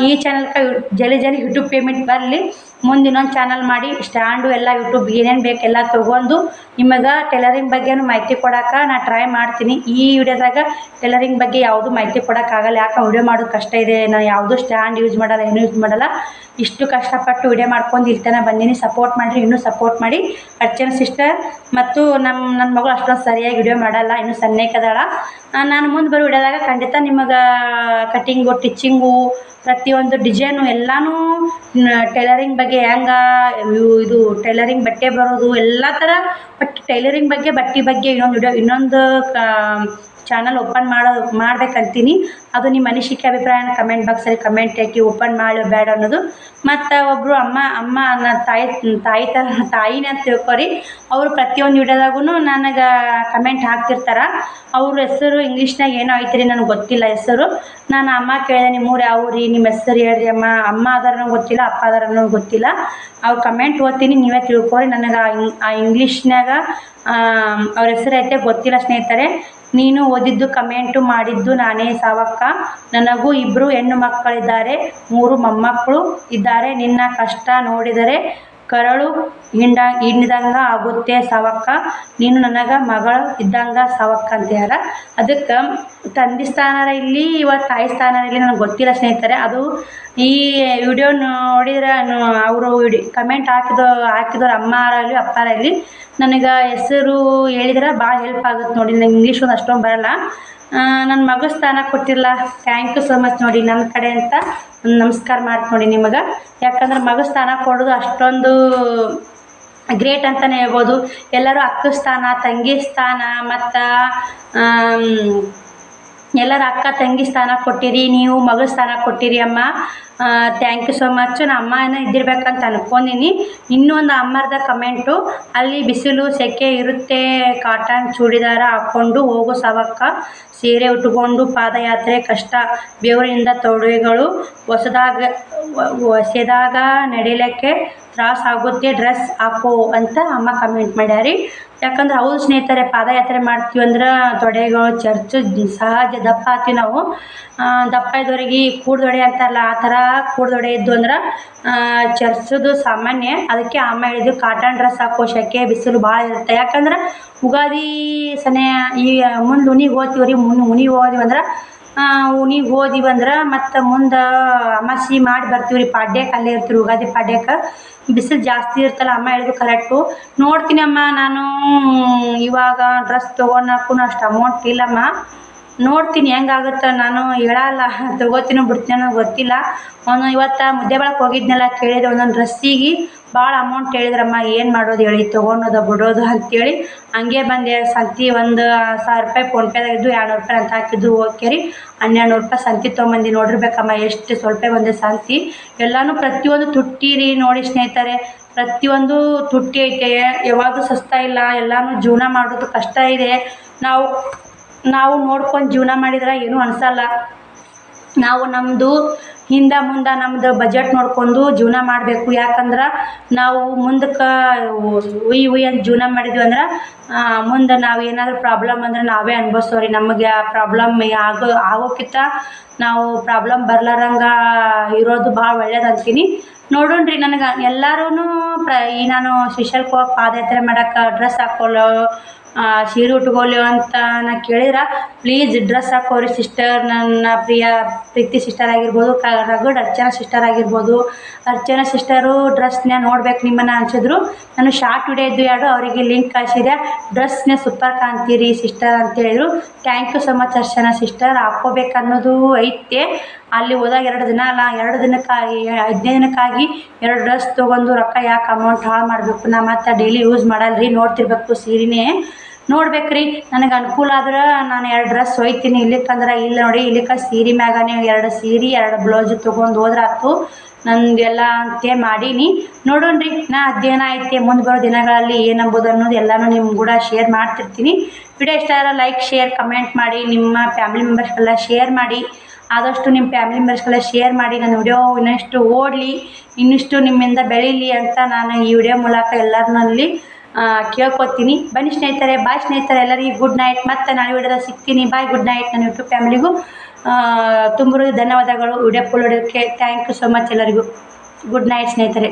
ಈ ಚಾನಲ್ಗೆ ಜಲ್ದಿ ಯೂಟ್ಯೂಬ್ ಪೇಮೆಂಟ್ ಬರಲಿ. ಮುಂದೆ ಇನ್ನೊಂದು ಚಾನಲ್ ಮಾಡಿ ಸ್ಟ್ಯಾಂಡು ಎಲ್ಲ ಯೂಟ್ಯೂಬ್ ಏನೇನು ಬೇಕು ಎಲ್ಲ ತೊಗೊಂಡು ನಿಮಗೆ ಟೈಲರಿಂಗ್ ಬಗ್ಗೆನೂ ಮಾಹಿತಿ ಕೊಡೋಕೆ ನಾ ಟ್ರೈ ಮಾಡ್ತೀನಿ. ಈ ವಿಡಿಯೋದಾಗ ಟೈಲರಿಂಗ್ ಬಗ್ಗೆ ಯಾವುದು ಮಾಹಿತಿ ಕೊಡೋಕ್ಕಾಗಲ್ಲ, ಯಾಕೆ ವಿಡಿಯೋ ಮಾಡೋದು ಕಷ್ಟ ಇದೆ. ನಾನು ಯಾವುದೂ ಸ್ಟ್ಯಾಂಡ್ ಯೂಸ್ ಮಾಡಲ್ಲ, ಏನೂ ಯೂಸ್ ಮಾಡಲ್ಲ. ಇಷ್ಟು ಕಷ್ಟಪಟ್ಟು ವಿಡಿಯೋ ಮಾಡ್ಕೊಂಡು ಇಲ್ಲಿ ತನಕ ಬಂದೀನಿ. ಸಪೋರ್ಟ್ ಮಾಡಿರಿ, ಇನ್ನೂ ಸಪೋರ್ಟ್ ಮಾಡಿ. ಅರ್ಚನಾ ಸಿಸ್ಟರ್ ಮತ್ತು ನನ್ನ ಮಗಳು ಅಷ್ಟೊಂದು ಸರಿಯಾಗಿ ವಿಡಿಯೋ ಮಾಡಲ್ಲ, ಇನ್ನೂ ಸಣ್ಣಕದಾಳ. ನಾನು ಮುಂದೆ ಬರೋ ವಿಡಿಯೋದಾಗ ಖಂಡಿತ ನಿಮಗೆ ಕಟ್ಟಿಂಗು, ಟಿಚ್ಚಿಂಗು, ಪ್ರತಿಯೊಂದು ಡಿಸೈನು ಎಲ್ಲನೂ ಟೈಲರಿಂಗ್ ಬಗ್ಗೆ ಹೆಂಗೆ ಇದು ಟೈಲರಿಂಗ್ ಬಟ್ಟೆ ಬರೋದು ಎಲ್ಲ ಥರ, ಬಟ್ ಟೈಲರಿಂಗ್ ಬಗ್ಗೆ ಬಟ್ಟೆ ಬಗ್ಗೆ ಇನ್ನೊಂದು ಚಾನಲ್ ಓಪನ್ ಮಾಡ್ಬೇಕಂತೀನಿ. ಅದು ನಿಮ್ಮ ಅನಿಸಿಕೆ ಅಭಿಪ್ರಾಯನ ಕಮೆಂಟ್ ಬಾಕ್ಸಲ್ಲಿ ಕಮೆಂಟ್ ಹಾಕಿ. ಓಪನ್ ಮಾಡಿ ಬೇಡ ಅನ್ನೋದು. ಮತ್ತು ಒಬ್ಬರು ಅಮ್ಮ ನನ್ನ ತಾಯಿನೇ ಅಂತ ತಿಳ್ಕೊರಿ. ಅವರು ಪ್ರತಿಯೊಂದು ವಿಡಿಯೋದಾಗೂ ನನಗೆ ಕಮೆಂಟ್ ಹಾಕ್ತಿರ್ತಾರೆ. ಅವ್ರ ಹೆಸರು ಇಂಗ್ಲೀಷ್ನಾಗ ಏನೋ ಐತ್ರಿ, ನನಗೆ ಗೊತ್ತಿಲ್ಲ ಹೆಸರು. ನಾನು ಅಮ್ಮ ಕೇಳಿದೆ, ನಿಮ್ಮೂರು ಯಾವ ರೀ, ನಿಮ್ಮ ಹೆಸರು ಹೇಳ್ರಿ ಅಮ್ಮ ಅದಾರನೂ ಗೊತ್ತಿಲ್ಲ, ಅಪ್ಪ ಅದಾರನೂ ಗೊತ್ತಿಲ್ಲ. ಅವ್ರ ಕಮೆಂಟ್ ಓದ್ತೀನಿ, ನೀವೇ ತಿಳ್ಕೊರಿ. ನನಗೆ ಆ ಇಂಗ್ಲೀಷ್ನಾಗ ಅವ್ರ ಹೆಸರು ಐತೆ ಗೊತ್ತಿಲ್ಲ ಸ್ನೇಹಿತರೆ. ನೀನು ಓದಿದ್ದು ಕಮೆಂಟು ಮಾಡಿದ್ದು ನಾನೇ ಸಾವಕ್ಕ. ನನಗೂ 2 ಹೆಣ್ಣು ಮಕ್ಕಳಿದ್ದಾರೆ, 3 ಮೊಮ್ಮಕ್ಕಳು ಇದ್ದಾರೆ. ನಿನ್ನ ಕಷ್ಟ ನೋಡಿದರೆ ಕರಳು ಹಿಂಡ್ದಂಗೆ ಆಗುತ್ತೆ ಸಾವಕ್ಕ. ನೀನು ನನಗೆ ಮಗಳು ಇದ್ದಂಗೆ ಸಾವಕ್ಕ ಅಂತ ಯಾರ. ಅದಕ್ಕೆ ತಂದೆ ಸ್ಥಾನರ ಇಲ್ಲಿ, ಇವತ್ತು ತಾಯಿ ಸ್ಥಾನರ ಇಲ್ಲಿ ನನಗೆ ಗೊತ್ತಿಲ್ಲ ಸ್ನೇಹಿತರೆ. ಅದು ಈ ವಿಡಿಯೋ ನೋಡಿದ್ರೆ ಅವರು ಕಮೆಂಟ್ ಹಾಕಿದವ್ರು ಅಮ್ಮರಲ್ಲಿ ಅಪ್ಪಾರಲ್ಲಿ ನನಗೆ ಹೆಸರು ಹೇಳಿದ್ರೆ ಭಾಳ ಹೆಲ್ಪ್ ಆಗುತ್ತೆ ನೋಡಿ. ನನಗೆ ಇಂಗ್ಲೀಷ್ ಒಂದು ಅಷ್ಟೊಂದು ಬರೋಲ್ಲ. ನನ್ನ ಮಗ ಸ್ಥಾನ ಕೊಟ್ಟಿಲ್ಲ, ಥ್ಯಾಂಕ್ ಯು ಸೊ ಮಚ್ ನೋಡಿ. ನನ್ನ ಕಡೆ ಅಂತ ನಮಸ್ಕಾರ ಮಾಡ್ತೀನಿ ನೋಡಿ ನಿಮಗೆ. ಯಾಕಂದ್ರೆ ಮಗ ಸ್ಥಾನ ಕೊಡೋದು ಅಷ್ಟೊಂದು ಗ್ರೇಟ್ ಅಂತಲೇ ಹೇಳ್ಬೋದು. ಎಲ್ಲರೂ ಅಕ್ಕ ಸ್ಥಾನ, ತಂಗಿ ಸ್ಥಾನ ಮತ್ತು ಎಲ್ಲರೂ ಅಕ್ಕ ತಂಗಿ ಸ್ಥಾನ ಕೊಟ್ಟಿರಿ, ನೀವು ಮಗಳ ಸ್ಥಾನ ಕೊಟ್ಟಿರಿ ಅಮ್ಮ. Thank you so much. ನಾನು ಅಮ್ಮನ ಇದ್ದಿರ್ಬೇಕಂತ ಅನ್ಕೊಂಡೀನಿ. ಇನ್ನೂ ಒಂದು ಅಮ್ಮರ್ದ ಕಮೆಂಟು, ಅಲ್ಲಿ ಬಿಸಿಲು ಸೆಕೆ ಇರುತ್ತೆ, ಕಾಟನ್ ಚೂಡಿದಾರ ಹಾಕ್ಕೊಂಡು ಹೋಗೋ ಸಾವಕ್ಕ. ಸೀರೆ ಉಟ್ಕೊಂಡು ಪಾದಯಾತ್ರೆ ಕಷ್ಟ, ಬೆವರಿನಿಂದ ತೊಡೆಗಳು ಹೊಸದಾಗ ನಡಿಲಿಕ್ಕೆ ತ್ರಾಸ ಆಗುತ್ತೆ, ಡ್ರೆಸ್ ಹಾಕೋ ಅಂತ ಅಮ್ಮ ಕಮೆಂಟ್ ಮಾಡ್ಯಾರಿ. ಯಾಕಂದ್ರೆ ಹೌದು ಸ್ನೇಹಿತರೆ, ಪಾದಯಾತ್ರೆ ಮಾಡ್ತೀವಿ ಅಂದ್ರೆ ತೊಡೆಗಳು ಚರ್ಚು ಸಹಜ. ದಪ್ಪ ಆಗ್ತೀವಿ ನಾವು. ದಪ್ಪ ಇದ್ದವರಿಗೆ ಕೂಡ್ದೊಡೆ ಅಂತಾರಲ್ಲ, ಆ ಥರ ಕೂಡ್ದೊಡೆ ಇದ್ದು ಅಂದ್ರೆ ಚರ್ಚೋದು ಸಾಮಾನ್ಯ. ಅದಕ್ಕೆ ಅಮ್ಮ ಹೇಳಿದ್ದು ಕಾಟನ್ ಡ್ರೆಸ್ ಹಾಕೋ, ಸೆಕೆ ಬಿಸಿಲು ಭಾಳ ಇರುತ್ತೆ. ಯಾಕಂದ್ರೆ ಉಗಾದಿ ಈ ಮುಂದೆ ಉಣಿಗೆ ಹೋಗ್ತೀವ್ರಿ. ಉಣಿಗೆ ಹೋದಿವಂದ್ರೆ ಮತ್ತು ಮುಂದೆ ಅಮಾಸಿ ಮಾಡಿ ಬರ್ತೀವಿ ರೀ. ಪಾಡ್ಯಕ್ಕೆ ಅಲ್ಲೇ ಇರ್ತೀವಿ, ಉಗಾದಿ ಪಾಡ್ಯಕ್ಕೆ ಬಿಸಿಲು ಜಾಸ್ತಿ ಇರ್ತಲ್ಲ. ಅಮ್ಮ ಹೇಳಿದ್ದು ಕರೆಕ್ಟು. ನೋಡ್ತೀನಿ ಅಮ್ಮ, ನಾನು ಇವಾಗ ಡ್ರೆಸ್ ತೊಗೊಳಕ್ಕೂ ಅಷ್ಟು ಅಮೌಂಟ್ ಇಲ್ಲಮ್ಮ. ನೋಡ್ತೀನಿ ಹೆಂಗಾಗುತ್ತೆ. ನಾನು ಹೇಳಲ್ಲ, ತೊಗೋತೀನೋ ಬಿಡ್ತೀನೋ ಗೊತ್ತಿಲ್ಲ. ಅವನು ಇವತ್ತು ಮುದ್ದೆಬಳಕ್ಕೆ ಹೋಗಿದ್ನಲ್ಲ, ಕೇಳಿದೆ ಒಂದೊಂದು ಡ್ರೆಸ್ಸಿಗೆ ಭಾಳ ಅಮೌಂಟ್ ಹೇಳಿದ್ರಮ್ಮ, ಏನು ಮಾಡೋದು ಹೇಳಿ, ತೊಗೊಳೋದು ಬಿಡೋದು ಅಂತೇಳಿ ಹಂಗೆ ಬಂದೆ. ಸಂತಿ ಒಂದು 1000 ರೂಪಾಯಿ ಫೋನ್ಪೇದಾಗ ಇದ್ದು 200 ರೂಪಾಯಿ ಅಂತ ಹಾಕಿದ್ದು. ಓಕೆ ರೀ, 1200 ರೂಪಾಯಿ ಸಂತಿ ತೊಗೊಂಬಂದು ನೋಡಿರ್ಬೇಕಮ್ಮ, ಎಷ್ಟು ಸ್ವಲ್ಪ ಬಂದೆ ಸಂತಿ. ಎಲ್ಲನೂ ಪ್ರತಿಯೊಂದು ತುಟ್ಟಿ ರೀ ನೋಡಿ ಸ್ನೇಹಿತರೆ, ಪ್ರತಿಯೊಂದು ತುಟ್ಟಿ ಐತೆ, ಯಾವಾಗೂ ಸಸ್ತಾ ಇಲ್ಲ. ಎಲ್ಲನೂ ಜೀವನ ಮಾಡೋದು ಕಷ್ಟ ಇದೆ. ನಾವು ನೋಡ್ಕೊಂಡು ಜೀವನ ಮಾಡಿದ್ರೆ ಏನೂ ಅನಿಸಲ್ಲ. ನಾವು ನಮ್ಮದು ಹಿಂದೆ ಮುಂದೆ ನಮ್ಮದು ಬಜೆಟ್ ನೋಡ್ಕೊಂಡು ಜೀವನ ಮಾಡಬೇಕು. ಯಾಕಂದ್ರೆ ನಾವು ಮುಂದಕ್ಕೆ ಉಯ್ ಅಂತ ಜೀವನ ಮಾಡಿದ್ವಿ ಅಂದ್ರೆ ಮುಂದೆ ನಾವು ಏನಾದರೂ ಪ್ರಾಬ್ಲಮ್ ಅಂದ್ರೆ ನಾವೇ ಅನುಭವಿಸೋರಿ. ನಮಗೆ ಆ ಪ್ರಾಬ್ಲಮ್ ಆಗೋಕ್ಕಿಂತ ನಾವು ಪ್ರಾಬ್ಲಮ್ ಬರ್ಲಾರಂಗ ಇರೋದು ಭಾಳ ಒಳ್ಳೇದು ಅಂತೀನಿ. ನೋಡೋಣ್ರಿ, ನನಗೆ ಎಲ್ಲರೂ ಈ ನಾನು ಶ್ರೀಶೈಲಕ್ಕೆ ಹೋಗಿ ಪಾದಯಾತ್ರೆ ಮಾಡೋಕ್ಕೆ ಡ್ರೆಸ್ ಹಾಕ್ಕೊಳ್ಳೋ, ಸೀರೆ ಉಟ್ಕೊಳ್ಳಿ ಅಂತ ನಾ ಕೇಳಿದ್ರೆ ಪ್ಲೀಸ್ ಡ್ರೆಸ್ ಹಾಕೋರಿ ಸಿಸ್ಟರ್. ನನ್ನ ಪ್ರೀತಿ ಸಿಸ್ಟರ್ ಆಗಿರ್ಬೋದು, ರಗಡ್ ಅರ್ಚನಾ ಸಿಸ್ಟರ್ ಆಗಿರ್ಬೋದು. ಅರ್ಚನಾ ಸಿಸ್ಟರು ಡ್ರೆಸ್ನ ನೋಡ್ಬೇಕು ನಿಮ್ಮನ್ನು ಅನ್ಸಿದ್ರು. ನಾನು ಶಾರ್ಟ್ ವಿಡಿಯೋ ಇದ್ದು ಎರಡು ಅವರಿಗೆ ಲಿಂಕ್ ಕಳಿಸಿದೆ. ಡ್ರೆಸ್ನೇ ಸೂಪರ್ ಕಾಣ್ತೀರಿ ಸಿಸ್ಟರ್ ಅಂತೇಳಿದ್ರು. Thank you so much Archana sister. ಹಾಕ್ಕೋಬೇಕು ಅನ್ನೋದು ಐತೆ. ಅಲ್ಲಿ ಹೋದಾಗ 2 ದಿನ ಅಲ್ಲ, 2 ದಿನಕ್ಕಾಗಿ 15 ದಿನಕ್ಕಾಗಿ 2 ಡ್ರೆಸ್ ತೊಗೊಂಡು ರೊಕ್ಕ ಯಾಕೆ ಅಮೌಂಟ್ ಹಾಳು ಮಾಡಬೇಕು. ನಾ ಮತ್ತು ಡೈಲಿ ಯೂಸ್ ಮಾಡಲ್ರಿ, ನೋಡ್ತಿರ್ಬೇಕು ಸೀರೆನೇ ನೋಡ್ಬೇಕ್ರಿ. ನನಗೆ ಅನುಕೂಲ ಆದ್ರೆ ನಾನು 2 ಡ್ರೆಸ್ ಒಯ್ತೀನಿ. ಇಲ್ಲಿಕ್ಕಂದ್ರೆ ಇಲ್ಲ ನೋಡಿ, ಇಲ್ಲಿಕ್ಕ ಸೀರೆ ಮ್ಯಾಗನೇ 2 ಸೀರೆ 2 ಬ್ಲೌಸ್ ತೊಗೊಂಡು ಹೋದ್ರಾತು. ನಂದೆಲ್ಲ ಅಂತೇ ಮಾಡೀನಿ. ನೋಡೋಣ್ರಿ, ನಾ ಅಧ್ಯಯನ ಐತೆ ಮುಂದೆ ಬರೋ ದಿನಗಳಲ್ಲಿ ಏನಂಬುದು ಅನ್ನೋದು ಎಲ್ಲನೂ ನಿಮ್ಮ ಕೂಡ ಶೇರ್ ಮಾಡ್ತಿರ್ತೀನಿ. ವಿಡಿಯೋ ಇಷ್ಟ ಆದರೆ ಲೈಕ್, ಶೇರ್, ಕಮೆಂಟ್ ಮಾಡಿ. ನಿಮ್ಮ ಫ್ಯಾಮಿಲಿ ಮೆಂಬರ್ಸ್ಗೆಲ್ಲ ಶೇರ್ ಮಾಡಿ. ಆದಷ್ಟು ನಿಮ್ಮ ಫ್ಯಾಮಿಲಿ ಮೆಂಬರ್ಸ್ಗೆಲ್ಲ ಶೇರ್ ಮಾಡಿ. ನನ್ನ ವಿಡಿಯೋ ಇನ್ನಷ್ಟು ಓಡಲಿ, ಇನ್ನಿಷ್ಟು ನಿಮ್ಮಿಂದ ಬೆಳೀಲಿ ಅಂತ ನಾನು ಈ ವಿಡಿಯೋ ಮೂಲಕ ಎಲ್ಲರನ್ನಲ್ಲಿ ಕೇಳ್ಕೊತೀನಿ. ಬನ್ನಿ ಸ್ನೇಹಿತರೆ, ಬಾಯ್ ಸ್ನೇಹಿತರೆ, ಎಲ್ಲರಿಗೂ ಗುಡ್ ನೈಟ್. ಮತ್ತೆ ನಾಳೆ ವಿಡಿಯೋದಾಗ ಸಿಗ್ತೀನಿ. Bye, good night. ನನ್ನ ಯೂಟ್ಯೂಬ್ ಫ್ಯಾಮಿಲಿಗೂ ತುಂಬ ಧನ್ಯವಾದಗಳು. ವಿಡಿಯೋ ಫುಲ್ ಹೊಡೋದಕ್ಕೆ ಥ್ಯಾಂಕ್ ಯು ಸೊ ಮಚ್ ಎಲ್ಲರಿಗೂ. ಗುಡ್ ನೈಟ್ ಸ್ನೇಹಿತರೆ.